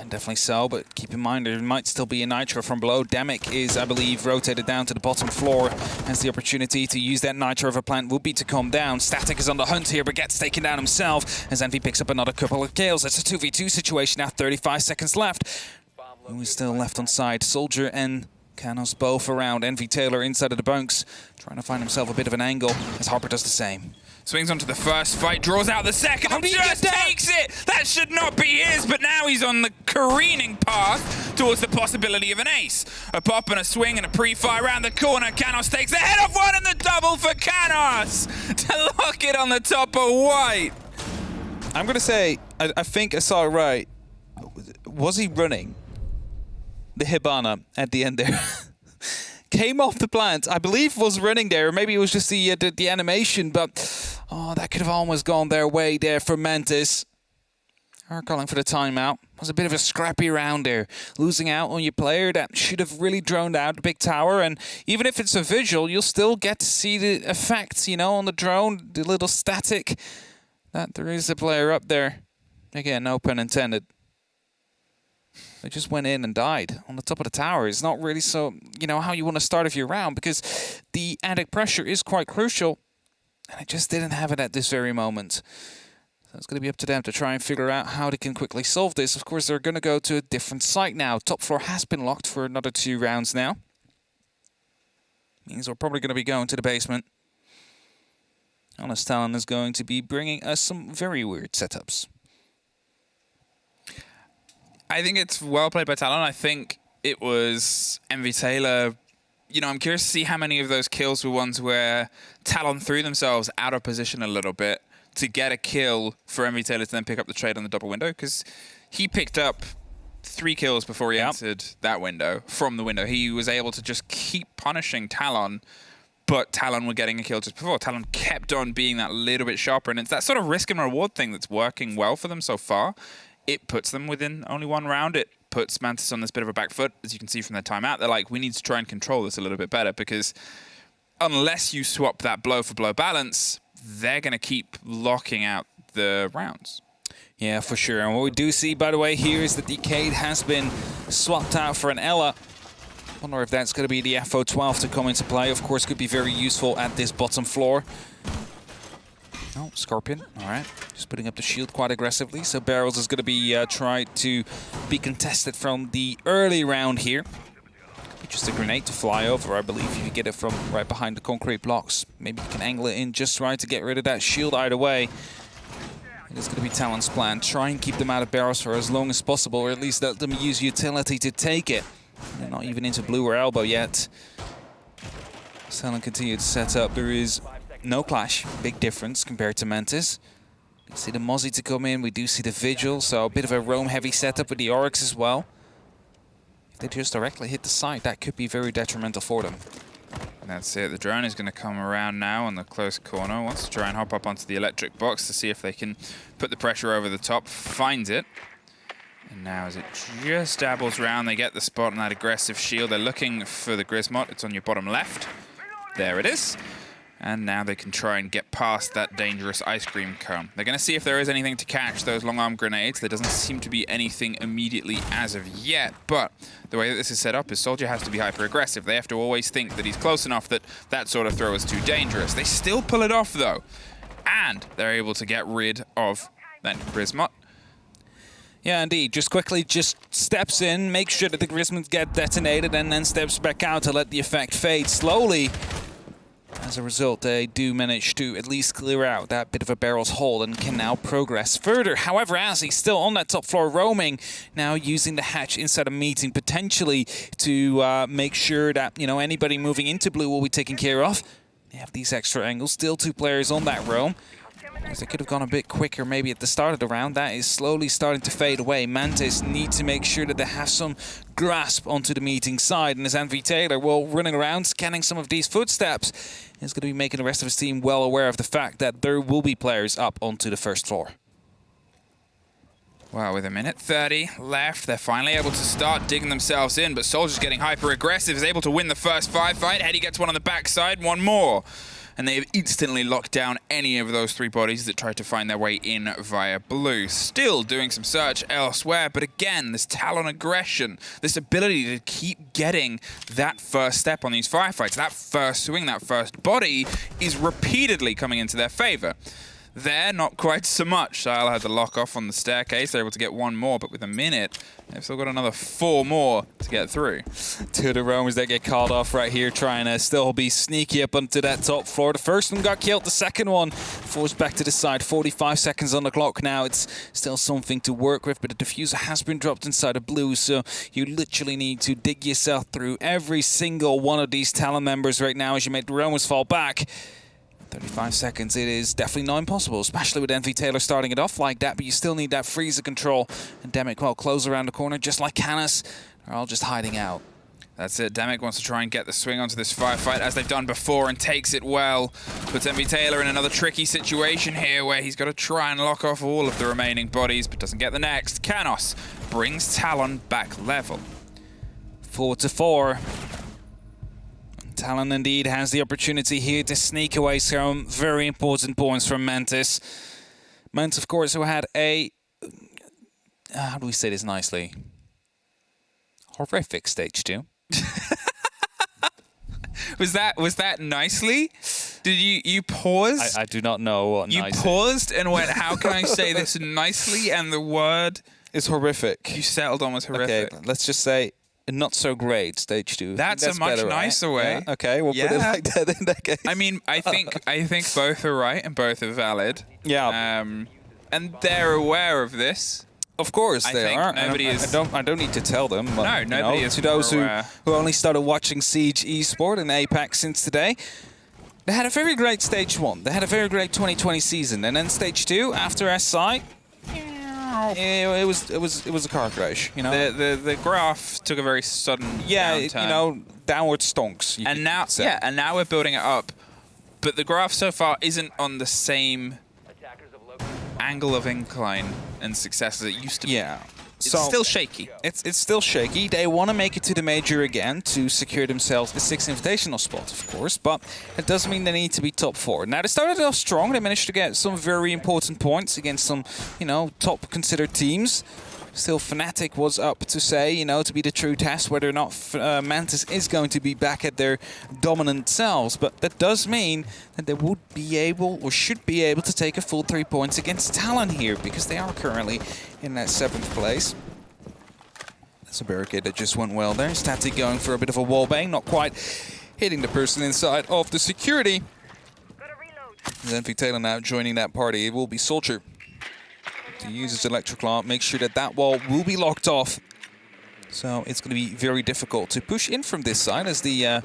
Definitely so, but keep in mind there might still be a Nitro from below. Demic is, I believe, rotated down to the bottom floor. Has the opportunity to use that Nitro if a plant would be to come down. Static is on the hunt here, but gets taken down himself as Envy picks up another couple of kills. It's a 2v2 situation now, 35 seconds left. Who is still left on side? Soldier and Canos both around. Envy Taylor inside of the bunks, trying to find himself a bit of an angle as Harper does the same. Swings onto the first fight, draws out the second, and just takes it! That should not be his, but now he's on the careening path towards the possibility of an ace. A pop and a swing and a pre-fire around the corner. Canos takes the head off one and the double for Canos to lock it on the top of white. I'm going to say, I think I saw it right. Was he running the Hibana at the end there? Came off the plant, I believe was running there. Maybe it was just the animation, but oh, that could have almost gone their way there for Mantis. Are calling for the timeout. It was a bit of a scrappy round there. Losing out on your player that should have really droned out the big tower, and even if it's a visual, you'll still get to see the effects, on the drone, the little static, that there is a player up there. Again, no pun intended. They just went in and died on the top of the tower. It's not really so, how you want to start off your round, because the attic pressure is quite crucial, and I just didn't have it at this very moment. So it's going to be up to them to try and figure out how they can quickly solve this. Of course, they're going to go to a different site now. Top floor has been locked for another 2 rounds now. Means we're probably going to be going to the basement. Honest Talon is going to be bringing us some very weird setups. I think it's well played by Talon. I think it was MV Taylor. I'm curious to see how many of those kills were ones where Talon threw themselves out of position a little bit to get a kill for MV Taylor to then pick up the trade on the double window, because he picked up 3 kills before he entered that window. From the window, he was able to just keep punishing Talon, but Talon were getting a kill just before. Talon kept on being that little bit sharper, and it's that sort of risk and reward thing that's working well for them so far. It puts them within only 1 round. It puts Mantis on this bit of a back foot. As you can see from their timeout, they're like, we need to try and control this a little bit better, because unless you swap that blow for blow balance, they're going to keep locking out the rounds. Yeah, for sure. And what we do see, by the way, here is that the Cade has been swapped out for an Ella. Wonder if that's going to be the FO12 to come into play. Of course, could be very useful at this bottom floor. Oh, Scorpion. All right. Just putting up the shield quite aggressively. So Barrels is going to be tried to be contested from the early round here. Just a grenade to fly over, I believe, if you get it from right behind the concrete blocks. Maybe you can angle it in just right to get rid of that shield either way. It is going to be Talon's plan. Try and keep them out of barrels for as long as possible, or at least let them use utility to take it. They're not even into blue or elbow yet. Talon continue to set up. There is no clash. Big difference compared to Mantis. We see the Mozzie to come in. We do see the Vigil, so a bit of a roam-heavy setup with the Oryx as well. If they just directly hit the side, that could be very detrimental for them. And that's it. The drone is going to come around now on the close corner. Wants to try and hop up onto the electric box to see if they can put the pressure over the top. Finds it. And now as it just dabbles around, they get the spot on that aggressive shield. They're looking for the Grismot. It's on your bottom left. There it is. And now they can try and get past that dangerous ice cream cone. They're going to see if there is anything to catch those long-arm grenades. There doesn't seem to be anything immediately as of yet, but the way that this is set up is Soldier has to be hyper-aggressive. They have to always think that he's close enough that that sort of throw is too dangerous. They still pull it off, though, and they're able to get rid of that Grismot. Yeah, indeed. Just quickly steps in, makes sure that the Grismot get detonated, and then steps back out to let the effect fade slowly. As a result, they do manage to at least clear out that bit of a barrel's hold and can now progress further. However, as he's still on that top floor roaming, now using the hatch inside a meeting potentially to make sure that, you know, anybody moving into blue will be taken care of. They have these extra angles. Still 2 players on that roam. As they could have gone a bit quicker maybe at the start of the round. That is slowly starting to fade away. Mantis need to make sure that they have some grasp onto the meeting side. And as Envy Taylor, well, running around, scanning some of these footsteps, is going to be making the rest of his team well aware of the fact that there will be players up onto the first floor. Well, with 1:30 left, they're finally able to start digging themselves in, but Soldier's getting hyper-aggressive, is able to win the first fight. Heady gets one on the backside, one more. And they have instantly locked down any of those 3 bodies that tried to find their way in via blue. Still doing some search elsewhere, but again, this Talon aggression, this ability to keep getting that first step on these firefights, that first swing, that first body, is repeatedly coming into their favor. There, not quite so much. Shyle had the lock off on the staircase. They're able to get 1 more, but with a minute, they've still got another 4 more to get through. 2 of the roamers that get called off right here, trying to still be sneaky up onto that top floor. The first one got killed, the second one forced back to the side. 45 seconds on the clock now. It's still something to work with, but the diffuser has been dropped inside of blue, so you literally need to dig yourself through every single one of these Talon members right now as you make the roamers fall back. 35 seconds, it is definitely not impossible, especially with Envy Taylor starting it off like that, but you still need that freezer control. And Demic, well, close around the corner, just like Canis. They're all just hiding out. That's it. Demic wants to try and get the swing onto this firefight as they've done before and takes it well. Puts Envy Taylor in another tricky situation here where he's got to try and lock off all of the remaining bodies, but doesn't get the next. Canos brings Talon back level. 4-4. Talon indeed has the opportunity here to sneak away some very important points from Mantis. Mantis, of course, who had a... how do we say this nicely? Horrific stage 2. Was that nicely? Did you pause? I do not know what you nice paused and went, how can I say this nicely? And the word is horrific. You settled on was horrific. Okay, let's just say not so great stage 2. That's a much better, nicer right? way. Yeah? Okay, we'll put it like that in that case. I mean, I think both are right and both are valid. Yeah. And they're aware of this. Of course they are. Nobody is. I don't need to tell them. But, no, nobody is. To those who only started watching Siege Esport and APAC since today, they had a very great stage 1. They had a very great 2020 season, and then stage 2 after SI. It was a car crash, you know. The graph took a very sudden downturn. You know, downward stonks. And now we're building it up, but the graph so far isn't on the same angle of incline and success as it used to be. Yeah. It's still shaky. It's still shaky. They want to make it to the major again to secure themselves a 6th invitational spot, of course, but it doesn't mean they need to be top 4. Now, they started off strong. They managed to get some very important points against some, you know, top considered teams. Still, Fnatic was up to say, you know, to be the true test whether or not Mantis is going to be back at their dominant selves. But that does mean that they would be able, or should be able, to take a full 3 points against Talon here, because they are currently in that 7th place. That's a barricade that just went well there. Static going for a bit of a wallbang, not quite hitting the person inside of the security. Envy Taylor now joining that party. It will be Soldier to use his electrical arm, make sure that that wall will be locked off. So it's going to be very difficult to push in from this side as the... I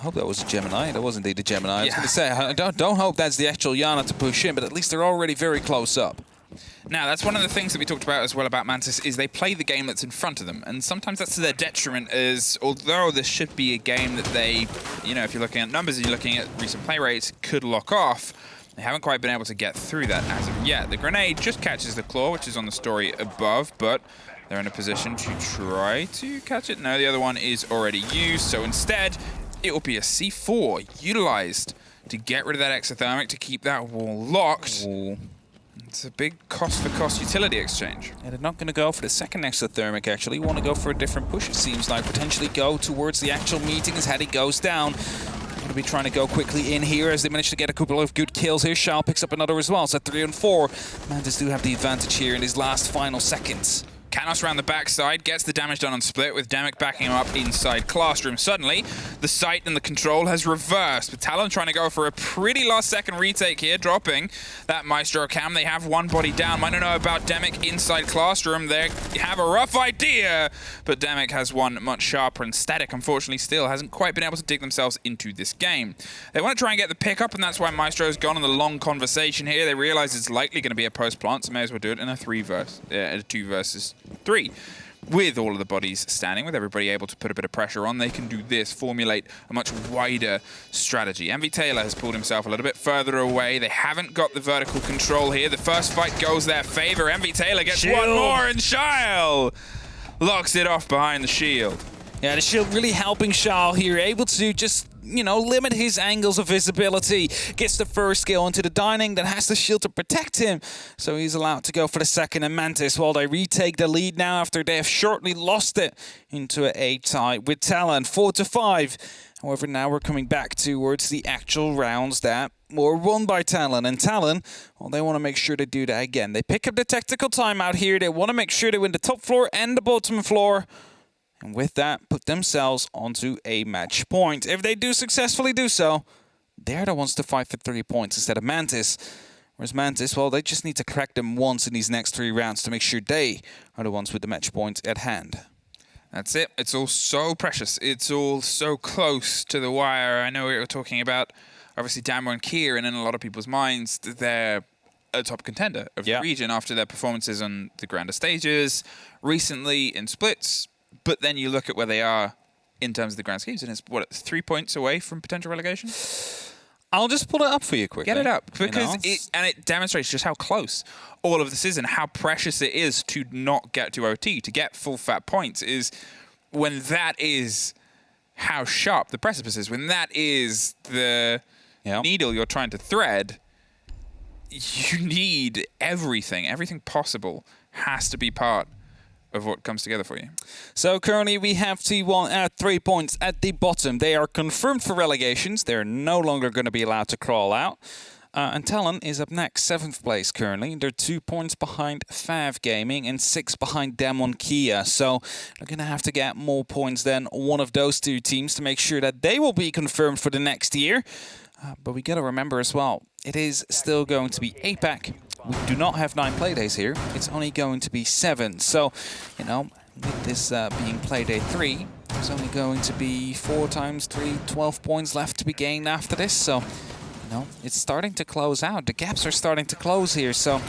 hope that was a Gemini. That was indeed a Gemini. I was going to say, I don't hope that's the actual Yana to push in, but at least they're already very close up. Now, that's one of the things that we talked about as well about Mantis, is they play the game that's in front of them. And sometimes that's to their detriment, as although this should be a game that they, you know, if you're looking at numbers and you're looking at recent play rates, could lock off, they haven't quite been able to get through that as of yet. The grenade just catches the claw, which is on the story above, but they're in a position to try to catch it. No, the other one is already used, so instead, it will be a C4 utilized to get rid of that exothermic to keep that wall locked. Ooh. It's a big cost-for-cost utility exchange. Yeah, they're not going to go for the second exothermic, actually. Want to go for a different push, it seems like. Potentially go towards the actual meeting as Hattie goes down. Going to be trying to go quickly in here as they manage to get a couple of good kills here. Shao picks up another as well. So 3 on 4. Mantis do have the advantage here in his last final seconds. Kanos around the backside, gets the damage done on split with Demek backing him up inside Classroom. Suddenly, the sight and the control has reversed, with Talon trying to go for a pretty last-second retake here, dropping that Maestro cam. They have one body down. Might not know about Demek inside Classroom. They have a rough idea, but Demek has one much sharper, and Static, unfortunately, still hasn't quite been able to dig themselves into this game. They want to try and get the pickup, and that's why Maestro's gone on the long conversation here. They realize it's likely going to be a post-plant, so may as well do it in a 2 versus 3. With all of the bodies standing, with everybody able to put a bit of pressure on, they can do this, formulate a much wider strategy. MV Taylor has pulled himself a little bit further away. They haven't got the vertical control here. The first fight goes their favor. MV Taylor gets one more, and Shile locks it off behind the shield. Yeah, the shield really helping Shao here, able to just, you know, limit his angles of visibility. Gets the first kill into the dining, then has the shield to protect him. So he's allowed to go for the second, and Mantis, while they retake the lead now after they have shortly lost it into a tie with Talon, 4-5. However, now we're coming back towards the actual rounds that were won by Talon. And Talon, well, they want to make sure they do that again. They pick up the tactical timeout here. They want to make sure they win the top floor and the bottom floor. And with that, put themselves onto a match point. If they do successfully do so, they're the ones to fight for 3 points instead of Mantis. Whereas Mantis, well, they just need to crack them once in these next 3 rounds to make sure they are the ones with the match point at hand. That's it. It's all so precious. It's all so close to the wire. I know we were talking about, obviously, Damo and Kier, and in a lot of people's minds, they're a top contender of the region after their performances on the grander stages, recently in splits. But then you look at where they are in terms of the grand schemes, and it's, what, 3 points away from potential relegation? I'll just pull it up for you quickly. Get it up, because it demonstrates just how close all of this is and how precious it is to not get to OT, to get full fat points, is when that is how sharp the precipice is, when that is the needle you're trying to thread. You need everything possible has to be part of what comes together for you. So currently we have T1 at 3 points at the bottom. They are confirmed for relegations. They're no longer going to be allowed to crawl out. And Talon is up next, 7th place currently. They're 2 points behind Fav Gaming and 6 behind Damon Kia. So they're going to have to get more points than one of those 2 teams to make sure that they will be confirmed for the next year. But we got to remember as well, it is still going to be APAC. We do not have 9 playdays here. It's only going to be 7. So, you know, with this being playday 3, there's only going to be 4 times 3, 12 points left to be gained after this. So, you know, it's starting to close out. The gaps are starting to close here. So,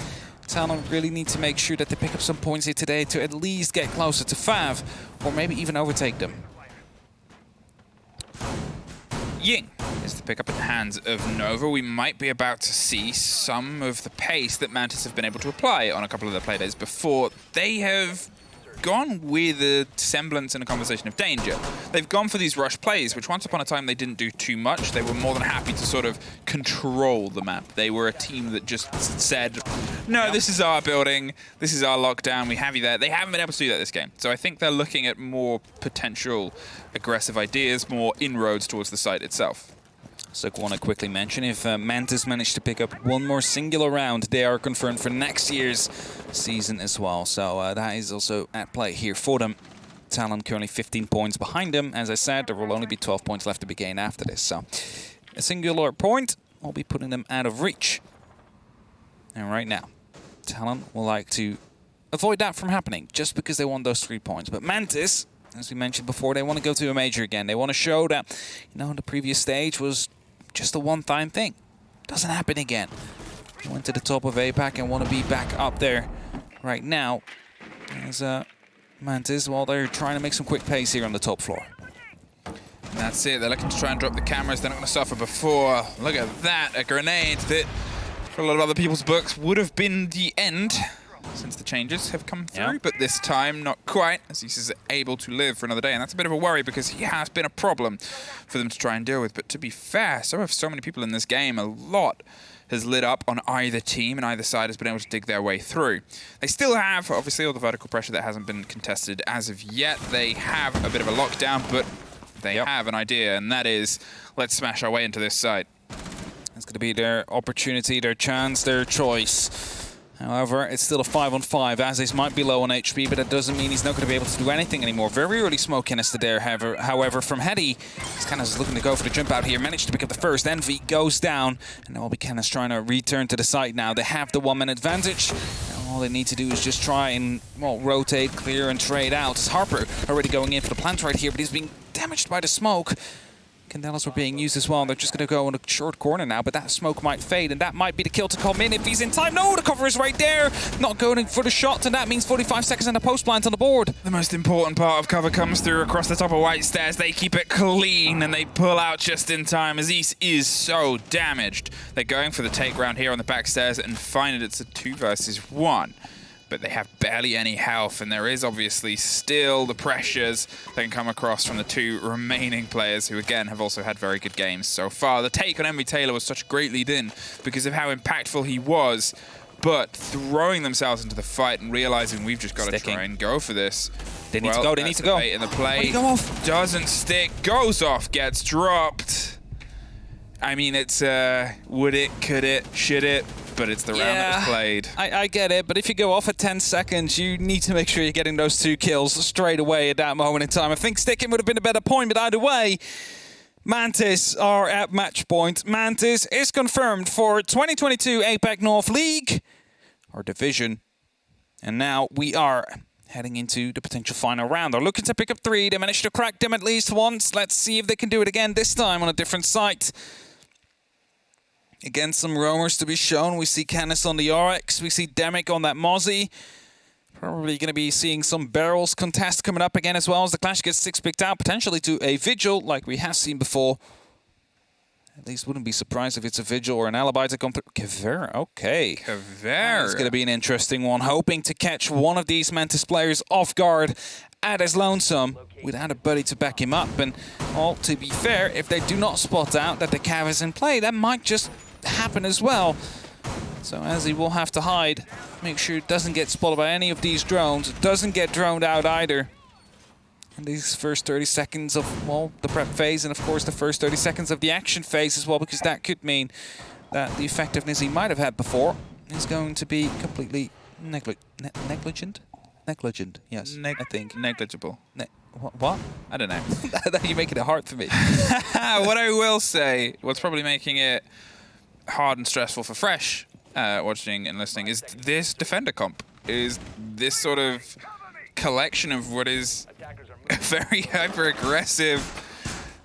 Talon really need to make sure that they pick up some points here today to at least get closer to Fav, or maybe even overtake them. Ying is the pickup in the hands of Nova. We might be about to see some of the pace that Mantis have been able to apply on a couple of their playdays before. They have gone with a semblance and a conversation of danger. They've gone for these rush plays, which once upon a time they didn't do too much. They were more than happy to sort of control the map. They were a team that just said, no, this is our building, this is our lockdown, we have you there. They haven't been able to do that this game. So I think they're looking at more potential aggressive ideas, more inroads towards the site itself. So I want to quickly mention, if Mantis managed to pick up one more singular round, they are confirmed for next year's season as well. So that is also at play here for them. Talon currently 15 points behind them. As I said, there will only be 12 points left to be gained after this. So a singular point will be putting them out of reach. And right now, Talon will like to avoid that from happening just because they want those 3 points. But Mantis, as we mentioned before, they want to go to a major again. They want to show that, you know, the previous stage was just a one-time thing. Doesn't happen again. They went to the top of APAC and want to be back up there right now. As Mantis, well, they're trying to make some quick pace here on the top floor. And that's it. They're looking to try and drop the cameras. They're not going to suffer before. Look at that. A grenade that, for a lot of other people's books, would have been the end since the changes have come through. Yeah. But this time, not quite, as he is able to live for another day. And that's a bit of a worry because he has been a problem for them to try and deal with. But to be fair, so have so many people in this game. A lot has lit up on either team, and either side has been able to dig their way through. They still have, obviously, all the vertical pressure that hasn't been contested as of yet. They have a bit of a lockdown, but they have an idea, and that is, let's smash our way into this site. It's going to be their opportunity, their chance, their choice. However, it's still a 5-on-5. Aziz might be low on HP, but that doesn't mean he's not going to be able to do anything anymore. Very early smoke canister there, however, from Hedy. He's kind of looking to go for the jump out here. Managed to pick up the first. Envy goes down, and now Buchanan's trying to return to the site now. They have the 1-minute advantage. And all they need to do is just try and, well, rotate, clear, and trade out. It's Harper already going in for the plant right here, but he's being damaged by the smoke. Candelas were being used as well. They're just going to go in a short corner now, but that smoke might fade, and that might be the kill to come in if he's in time. No, the cover is right there. Not going for the shot, and that means 45 seconds and a post plant on the board. The most important part of cover comes through across the top of White Stairs. They keep it clean, and they pull out just in time. Aziz is so damaged. They're going for the take round here on the back stairs and find it. It's a 2 versus 1. But they have barely any health, and there is obviously still the pressures that can come across from the 2 remaining players who, again, have also had very good games so far. The take on MV Taylor was such a great lead-in because of how impactful he was, but throwing themselves into the fight and realizing we've just got to try and go for this. They need to go, they need to go. In the play. Go off. Doesn't stick, goes off, gets dropped. I mean, it's would it, could it, should it? But it's the round that was played. I get it, but if you go off at 10 seconds, you need to make sure you're getting those 2 kills straight away at that moment in time. I think sticking would have been a better point, but either way, Mantis are at match point. Mantis is confirmed for 2022 APAC North League, or Division. And now we are heading into the potential final round. They're looking to pick up 3. They managed to crack them at least once. Let's see if they can do it again, this time on a different site. Again, some roamers to be shown. We see Canis on the RX. We see Demic on that Mozzie. Probably going to be seeing some barrels contest coming up again as well as the Clash gets 6 picked out, potentially to a Vigil like we have seen before. At least wouldn't be surprised if it's a Vigil or an Alibi to come through. Caveira, okay. Caveira. It's going to be an interesting one. Hoping to catch one of these Mantis players off guard at his lonesome without a buddy to back him up. And, well, to be fair, if they do not spot out that the Cav is in play, that might just happen as well. So as he will have to hide, make sure it doesn't get spotted by any of these drones. It doesn't get droned out either. And these first 30 seconds of, well, the prep phase, and of course the first 30 seconds of the action phase as well, because that could mean that the effectiveness he might have had before is going to be completely negligent? Negligent, yes, I think. Negligible. What? I don't know. You're making it hard for me. What I will say, what's probably making it hard and stressful for Fresh watching and listening is this defender comp, is this sort of collection of what is a very hyper-aggressive,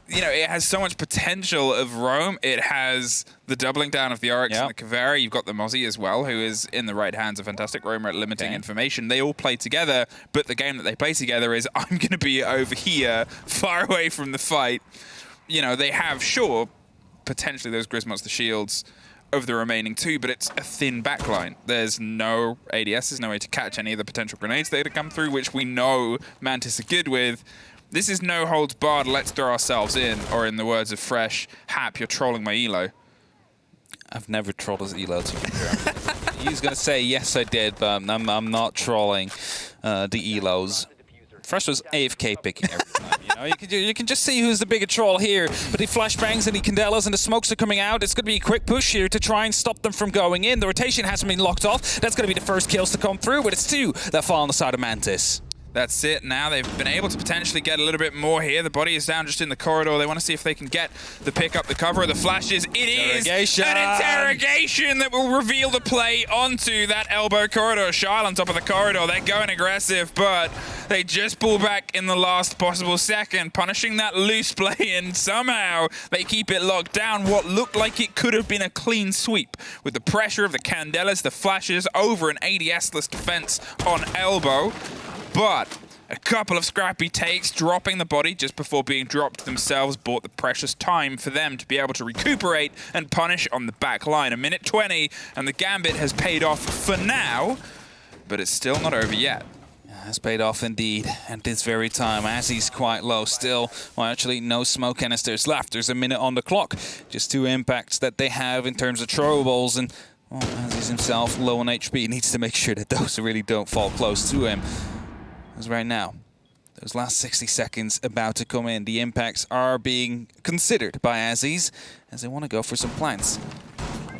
you know, it has so much potential of roam. It has the doubling down of the RX and the Caveira. You've got the Mozzie as well, who is in the right hands, a fantastic roamer at limiting information. They all play together, but the game that they play together is I'm going to be over here, far away from the fight. You know, they have, sure, potentially those Grismonts, the shields over the remaining 2, but it's a thin backline. There's no ADS, there's no way to catch any of the potential grenades that come through, which we know Mantis are good with. This is no holds barred, let's throw ourselves in, or in the words of Fresh, Hap, you're trolling my elo. I've never trolled his elo to be He's going to say, yes, I did, but I'm not trolling the elos. Fresh was AFK picking every time. You know, you can just see who's the bigger troll here. But the flashbangs and the Candelas and the smokes are coming out. It's going to be a quick push here to try and stop them from going in. The rotation hasn't been locked off. That's going to be the first kills to come through, but it's 2 that fall on the side of Mantis. That's it. Now they've been able to potentially get a little bit more here. The body is down just in the corridor. They want to see if they can get the pick up, the cover of the flashes. It is an interrogation that will reveal the play onto that elbow corridor. Charl on top of the corridor. They're going aggressive, but they just pull back in the last possible second, punishing that loose play, and somehow they keep it locked down. What looked like it could have been a clean sweep with the pressure of the Candelas, the flashes over an ADS-less defense on elbow. But a couple of scrappy takes, dropping the body just before being dropped themselves, bought the precious time for them to be able to recuperate and punish on the back line. 1:20, and the gambit has paid off for now, but it's still not over yet. Has paid off indeed at this very time, as he's quite low still. Well, actually, no smoke canisters left. There's a minute on the clock. Just 2 impacts that they have in terms of throwables, and well, as he's himself low on HP, he needs to make sure that those really don't fall close to him. Because right now, those last 60 seconds about to come in, the impacts are being considered by Aziz as they want to go for some plants.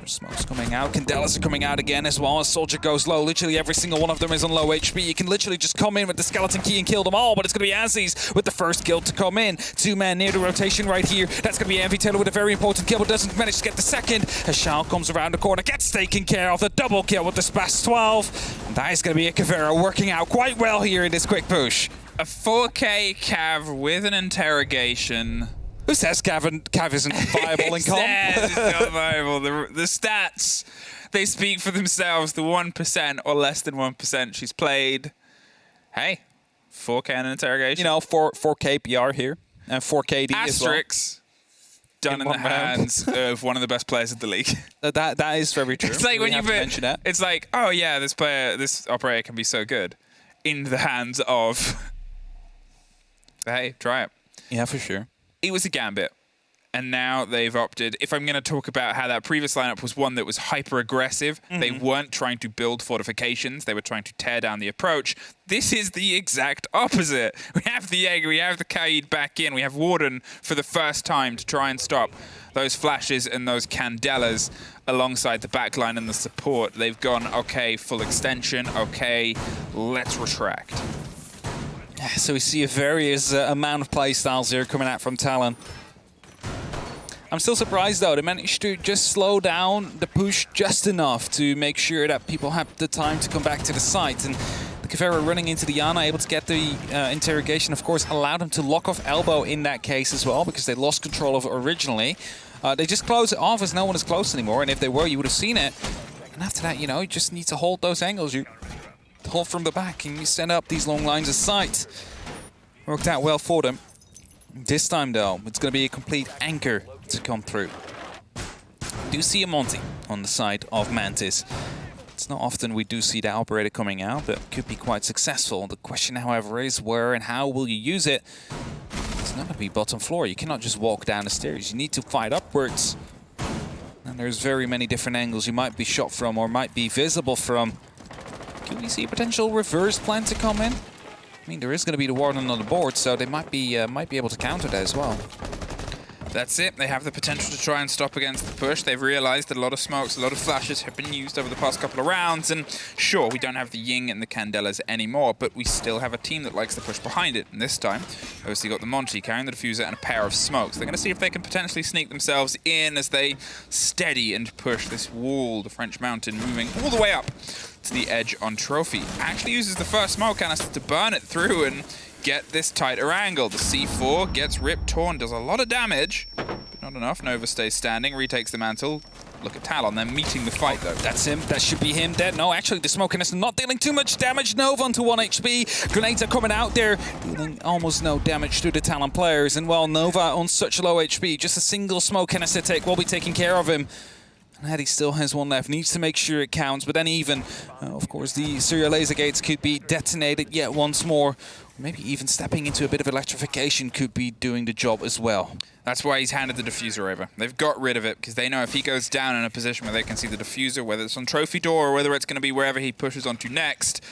Smoke's coming out. Candelas are coming out again as well as Soldier goes low. Literally every single one of them is on low HP. You can literally just come in with the skeleton key and kill them all, but it's going to be Aziz with the first kill to come in. 2 men near the rotation right here. That's going to be MV Taylor with a very important kill, but doesn't manage to get the second. As Shao comes around the corner, gets taken care of. The double kill with the Spas 12. And that is going to be a Caveira working out quite well here in this quick push. A 4K Cav with an interrogation. Who says Cav isn't viable in comp? It's not viable. The stats, they speak for themselves. The 1% or less than 1% she's played. Hey, 4K and an interrogation. You know, 4K PR here. And 4KD as well. Asterix done in the hands of one of the best players of the league. That is very true. It's like when you mention that. It's like, oh yeah, this operator can be so good in the hands of. Hey, try it. Yeah, for sure. It was a gambit, and now they've opted. If I'm going to talk about how that previous lineup was one that was hyper-aggressive, they weren't trying to build fortifications, they were trying to tear down the approach. This is the exact opposite. We have the Jaeger, we have the Kaid back in, we have Warden for the first time to try and stop those flashes and those Candelas alongside the backline and the support. They've gone, okay, full extension, okay, let's retract. So we see a various amount of playstyles here coming out from Talon. I'm still surprised though, they managed to just slow down the push just enough to make sure that people have the time to come back to the site. And the Caveira running into the Yana, able to get the interrogation, of course, allowed them to lock off elbow in that case as well, because they lost control of it originally. They just close it off as no one is close anymore, and if they were, you would have seen it. And after that, you know, you just need to hold those angles. You hold from the back and you send up these long lines of sight. Worked out well for them. This time though, it's going to be a complete anchor to come through. Do see a Monty on the side of Mantis. It's not often we do see the operator coming out, but could be quite successful. The question, however, is where and how will you use it? It's not going to be bottom floor. You cannot just walk down the stairs. You need to fight upwards. And there's very many different angles you might be shot from or might be visible from. Can we see a potential reverse plan to come in? I mean, there is going to be the Warden on the board, so they might be able to counter that as well. That's it. They have the potential to try and stop against the push. They've realized that a lot of smokes, a lot of flashes have been used over the past couple of rounds. And sure, we don't have the Ying and the Candelas anymore, but we still have a team that likes to push behind it. And this time, obviously got the Monty carrying the diffuser and a pair of smokes. They're going to see if they can potentially sneak themselves in as they steady and push this wall, the French mountain, moving all the way up to the edge on Trophy. Actually uses the first smoke canister to burn it through and get this tighter angle. The C4 gets ripped, torn, does a lot of damage, but not enough. Nova stays standing, retakes the mantle. Look at Talon, they're meeting the fight though. That's him, that should be him dead. No, actually the smoke canister not dealing too much damage. Nova onto 1 HP. Grenades are coming out there, dealing almost no damage to the Talon players. And well, Nova on such low HP, just a single smoke canister take will be taking care of him. And he still has 1 left, needs to make sure it counts, but then even, of course, the serial laser gates could be detonated yet once more. Maybe even stepping into a bit of electrification could be doing the job as well. That's why he's handed the diffuser over. They've got rid of it, because they know if he goes down in a position where they can see the diffuser, whether it's on Trophy Door or whether it's going to be wherever he pushes onto next,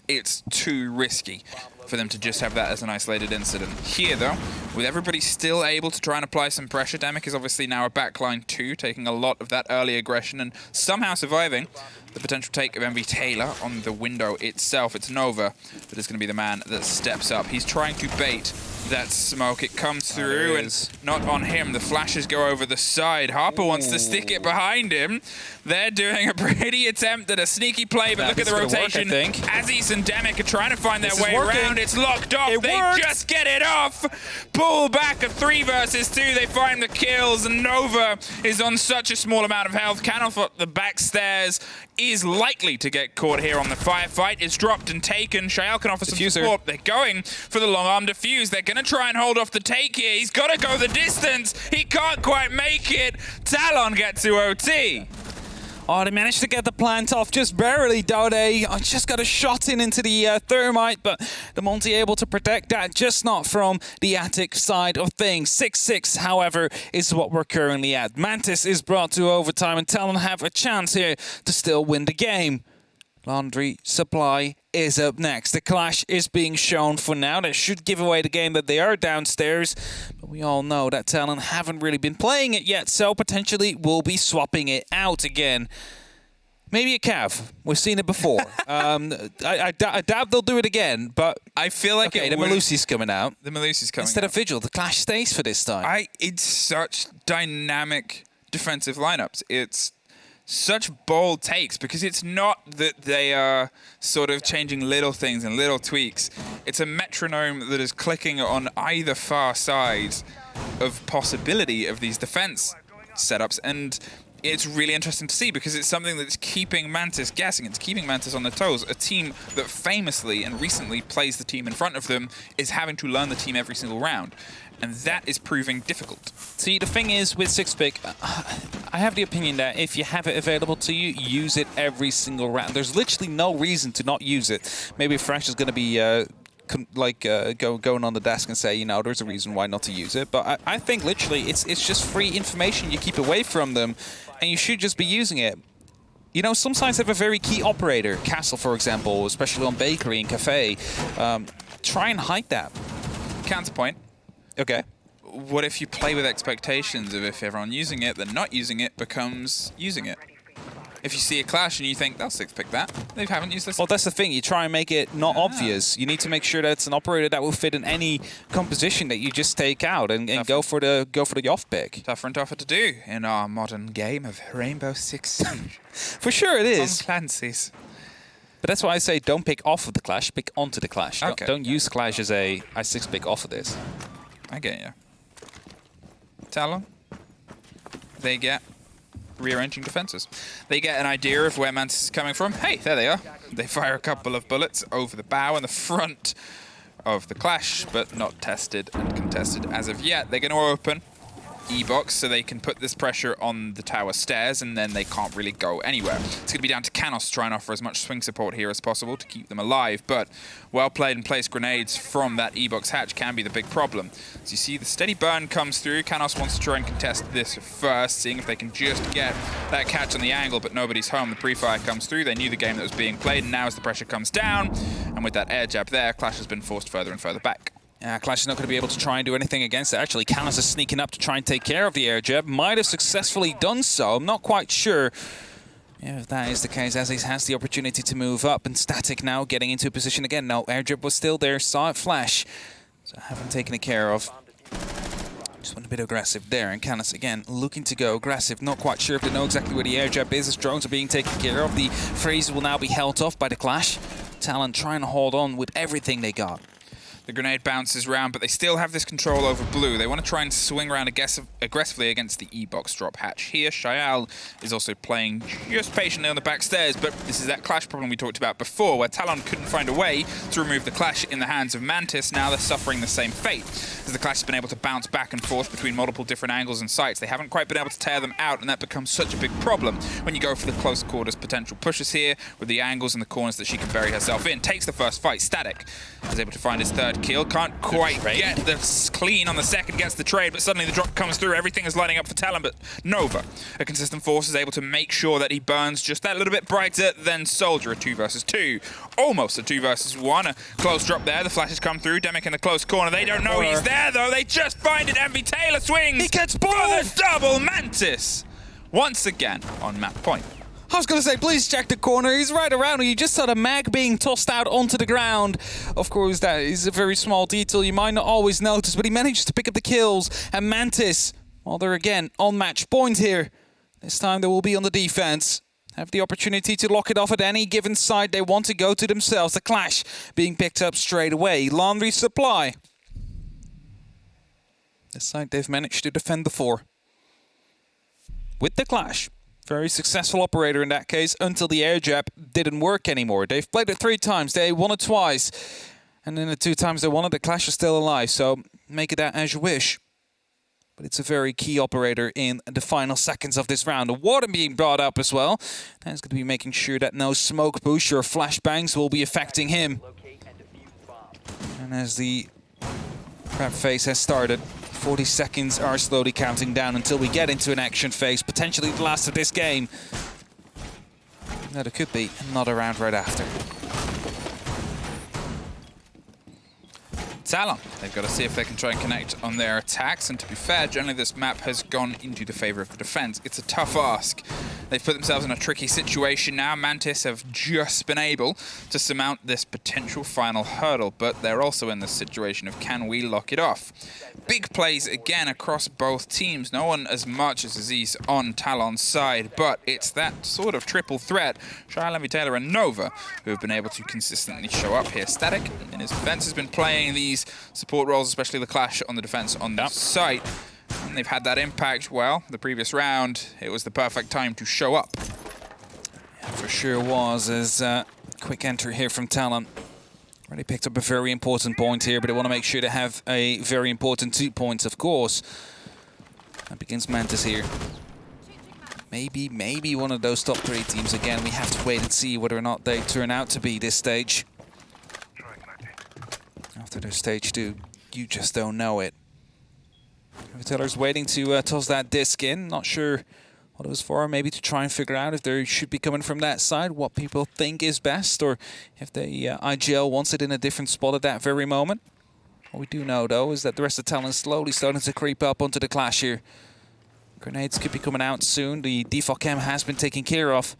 it's too risky for them to just have that as an isolated incident. Here, though, with everybody still able to try and apply some pressure, Demic is obviously now a backline too, taking a lot of that early aggression and somehow surviving. the potential take of MV Taylor on the window itself. It's Nova that is going to be the man that steps up. He's trying to bait that smoke. It comes through and not on him. The flashes go over the side. Harper wants to stick it behind him. They're doing a pretty attempt at a sneaky play, but look at the rotation. Aziz and Demic are trying to find their way around. It's locked off. They just get it off. Pull back a 3 versus 2. They find the kills, and Nova is on such a small amount of health. Cannot up the back stairs. Is likely to get caught here on the firefight. It's dropped and taken. Shael can offer some support. They're going for the long arm defuse. They're going to try and hold off the take here. He's got to go the distance. He can't quite make it. Talon gets to OT. Oh, they managed to get the plant off just barely, though. They just got a shot into the thermite, but the Monty able to protect that, just not from the attic side of things. 6-6, however, is what we're currently at. Mantis is brought to overtime, and Talon have a chance here to still win the game. Laundry Supply is up next. The clash is being shown for now. That should give away the game that they are downstairs. But we all know that Talon haven't really been playing it yet, so potentially we'll be swapping it out again. Maybe a Cav. We've seen it before. I doubt they'll do it again, but I feel like the Malusi's coming out. The Malusi's coming instead of Vigil. The clash stays for this time. It's such dynamic defensive lineups. It's such bold takes, because it's not that they are sort of changing little things and little tweaks. It's a metronome that is clicking on either far side of possibility of these defense setups, and it's really interesting to see, because it's something that's keeping Mantis guessing. It's keeping Mantis on their toes. A team that famously and recently plays the team in front of them is having to learn the team every single round, and that is proving difficult. See, the thing is with 6-pick, I have the opinion that if you have it available to you, use it every single round. There's literally no reason to not use it. Maybe Fresh is going to be going on the desk and say, you know, there's a reason why not to use it. But I think literally it's just free information you keep away from them, and you should just be using it. You know, some sites have a very key operator. Castle, for example, especially on Bakery and Cafe. Try and hide that. Counterpoint. Okay. What if you play with expectations of if everyone using it, then not using it becomes using it? If you see a clash and you think, they'll 6-pick that, they haven't used this. Well, that's the thing. You try and make it not obvious. You need to make sure that it's an operator that will fit in any composition that you just take out and go for the off pick. Tougher and tougher to do in our modern game of Rainbow Six Siege. For sure it is. Tom Clancy's. But that's why I say don't pick off of the clash, pick onto the clash. Okay. Don't use clash as I 6-pick off of this. I get you. Talon, they get rearranging defenses. They get an idea of where Mantis is coming from. Hey, there they are. They fire a couple of bullets over the bow and the front of the clash, but not tested and contested as of yet. They're going to open E-box so they can put this pressure on the tower stairs, and then they can't really go anywhere. It's going to be down to Canos to try and offer as much swing support here as possible to keep them alive, but well played and placed grenades from that E-box hatch can be the big problem. As you see, the steady burn comes through. Canos wants to try and contest this first, seeing if they can just get that catch on the angle, but nobody's home. The pre-fire comes through. They knew the game that was being played, and now as the pressure comes down, and with that air jab there, Clash has been forced further and further back. Clash is not going to be able to try and do anything against it. Actually, Canos is sneaking up to try and take care of the air jab. Might have successfully done so. I'm not quite sure if that is the case, as he has the opportunity to move up. And Static now getting into a position again. No, air jab was still there. Saw it flash. So haven't taken it care of. Just went a bit aggressive there. And Canos, again, looking to go aggressive. Not quite sure if they know exactly where the air jab is. As drones are being taken care of. The phrases will now be held off by the Clash. Talon trying to hold on with everything they got. The grenade bounces around, but they still have this control over blue. They want to try and swing around aggressively against the E-box drop hatch here. Shael is also playing just patiently on the back stairs, but this is that clash problem we talked about before, where Talon couldn't find a way to remove the clash in the hands of Mantis. Now they're suffering the same fate, as the clash has been able to bounce back and forth between multiple different angles and sites. They haven't quite been able to tear them out, and that becomes such a big problem when you go for the close quarters potential pushes here, with the angles and the corners that she can bury herself in. Takes the first fight. Static is able to find his third kill. Can't quite get the clean on the second, gets the trade, but suddenly the drop comes through. Everything is lining up for Talon, but Nova, a consistent force, is able to make sure that he burns just that little bit brighter than Soldier. A 2 versus 2. Almost a 2 versus 1. A close drop there. The flashes come through. Demic in the close corner. They don't know he's there, though. They just find it. MV Taylor swings. He gets both. For the double Mantis. Once again on map point. I was going to say, please check the corner. He's right around. You just saw the mag being tossed out onto the ground. Of course, that is a very small detail you might not always notice, but he managed to pick up the kills. And Mantis, well, they're again on match point here. This time they will be on the defense. Have the opportunity to lock it off at any given side they want to go to themselves. The clash being picked up straight away. Laundry supply. This side they've managed to defend the 4. With the clash. Very successful operator in that case, until the air jab didn't work anymore. They've played it 3 times, they won it twice. And then the 2 times they won it, the clash is still alive. So make it that as you wish. But it's a very key operator in the final seconds of this round. The water being brought up as well. That's going to be making sure that no smoke boost or flashbangs will be affecting him. And as the prep phase has started, 40 seconds are slowly counting down until we get into an action phase, potentially the last of this game. That it could be another round right after. Talon, they've got to see if they can try and connect on their attacks, and to be fair, generally this map has gone into the favor of the defense. It's a tough ask. They've put themselves in a tricky situation now. Mantis have just been able to surmount this potential final hurdle, but they're also in this situation of can we lock it off? Big plays again across both teams. No one as much as Aziz on Talon's side, but it's that sort of triple threat, Shyle, MVTaylor and Nova, who have been able to consistently show up here. Static in his defense has been playing these support roles, especially the clash on the defense on the site. And they've had that impact. Well, the previous round, it was the perfect time to show up. Yeah, for sure was, as quick enter here from Talon. Already picked up a very important point here, but they want to make sure to have a very important 2 points, of course. That begins Mantis here. Maybe one of those top 3 teams. Again, we have to wait and see whether or not they turn out to be this stage. After their stage 2, you just don't know it. Taylor's waiting to toss that disc in. Not sure what it was for. Maybe to try and figure out if they should be coming from that side, what people think is best, or if the IGL wants it in a different spot at that very moment. What we do know, though, is that the rest of Talon is slowly starting to creep up onto the clash here. Grenades could be coming out soon. The default cam has been taken care of.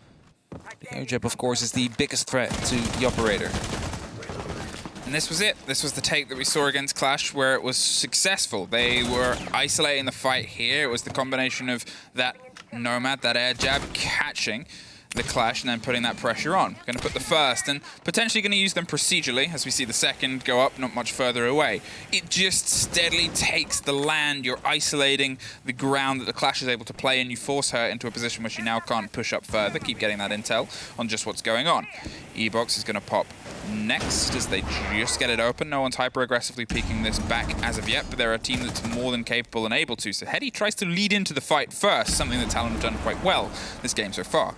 The air jab, of course, is the biggest threat to the operator. And this was it. This was the take that we saw against Clash where it was successful. They were isolating the fight here. It was the combination of that Nomad, that air jab, catching the Clash and then putting that pressure on. Going to put the first and potentially going to use them procedurally as we see the second go up not much further away. It just steadily takes the land. You're isolating the ground that the Clash is able to play, and you force her into a position where she now can't push up further. Keep getting that intel on just what's going on. E-Box is going to pop next as they just get it open. No one's hyper-aggressively peeking this back as of yet, but they're a team that's more than capable and able to. So Hedy tries to lead into the fight first, something that Talon have done quite well this game so far.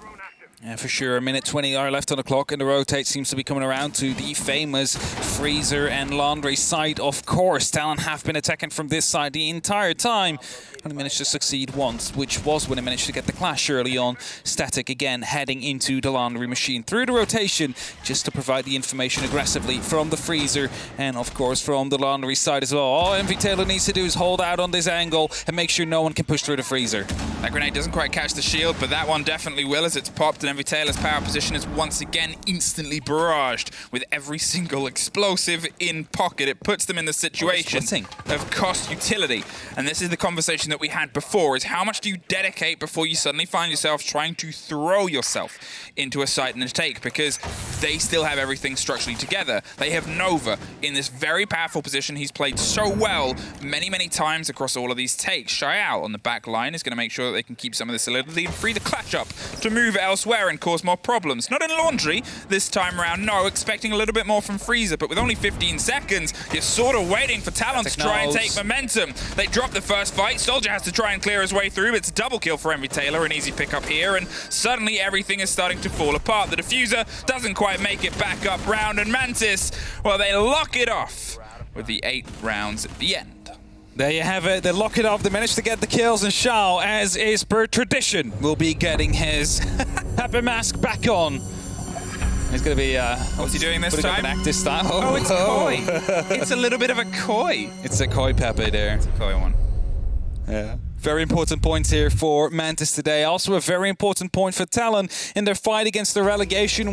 Yeah, for sure. A minute 20 are left on the clock, and the rotate seems to be coming around to the famous Freezer and Laundry side. Of course, Talon have been attacking from this side the entire time. Only managed to succeed once, which was when they managed to get the clash early on. Static again heading into the Laundry machine through the rotation, just to provide the information aggressively from the Freezer and, of course, from the Laundry side as well. All MVTaylor needs to do is hold out on this angle and make sure no one can push through the Freezer. That grenade doesn't quite catch the shield, but that one definitely will as it's popped, and MVTaylor's power position is once again instantly barraged with every single explosive in pocket. It puts them in the situation of cost utility. And this is the conversation that we had before, is how much do you dedicate before you suddenly find yourself trying to throw yourself into a site and a take, because they still have everything structurally together. They have Nova in this very powerful position. He's played so well many, many times across all of these takes. Shyle on the back line is going to make sure that they can keep some of the solidity and free the clash up to move elsewhere and cause more problems. Not in Laundry this time around, no, expecting a little bit more from Freezer, but with only 15 seconds, you're sort of waiting for Talon to try and take momentum. They drop the first fight. Soldier has to try and clear his way through. It's a double kill for MVTaylor, an easy pickup here, and suddenly everything is starting to fall apart. The diffuser doesn't quite make it back up round, and Mantis, well, they lock it off with the 8 rounds at the end. There you have it. They lock it off. They managed to get the kills, and Shao, as is per tradition, will be getting his Pepper mask back on. He's going to be... what's he doing this time? Act this time. Oh, it's a koi. It's a little bit of a koi. It's a koi Pepe there. It's a koi one. Yeah. Very important points here for Mantis today. Also a very important point for Talon in their fight against the relegation.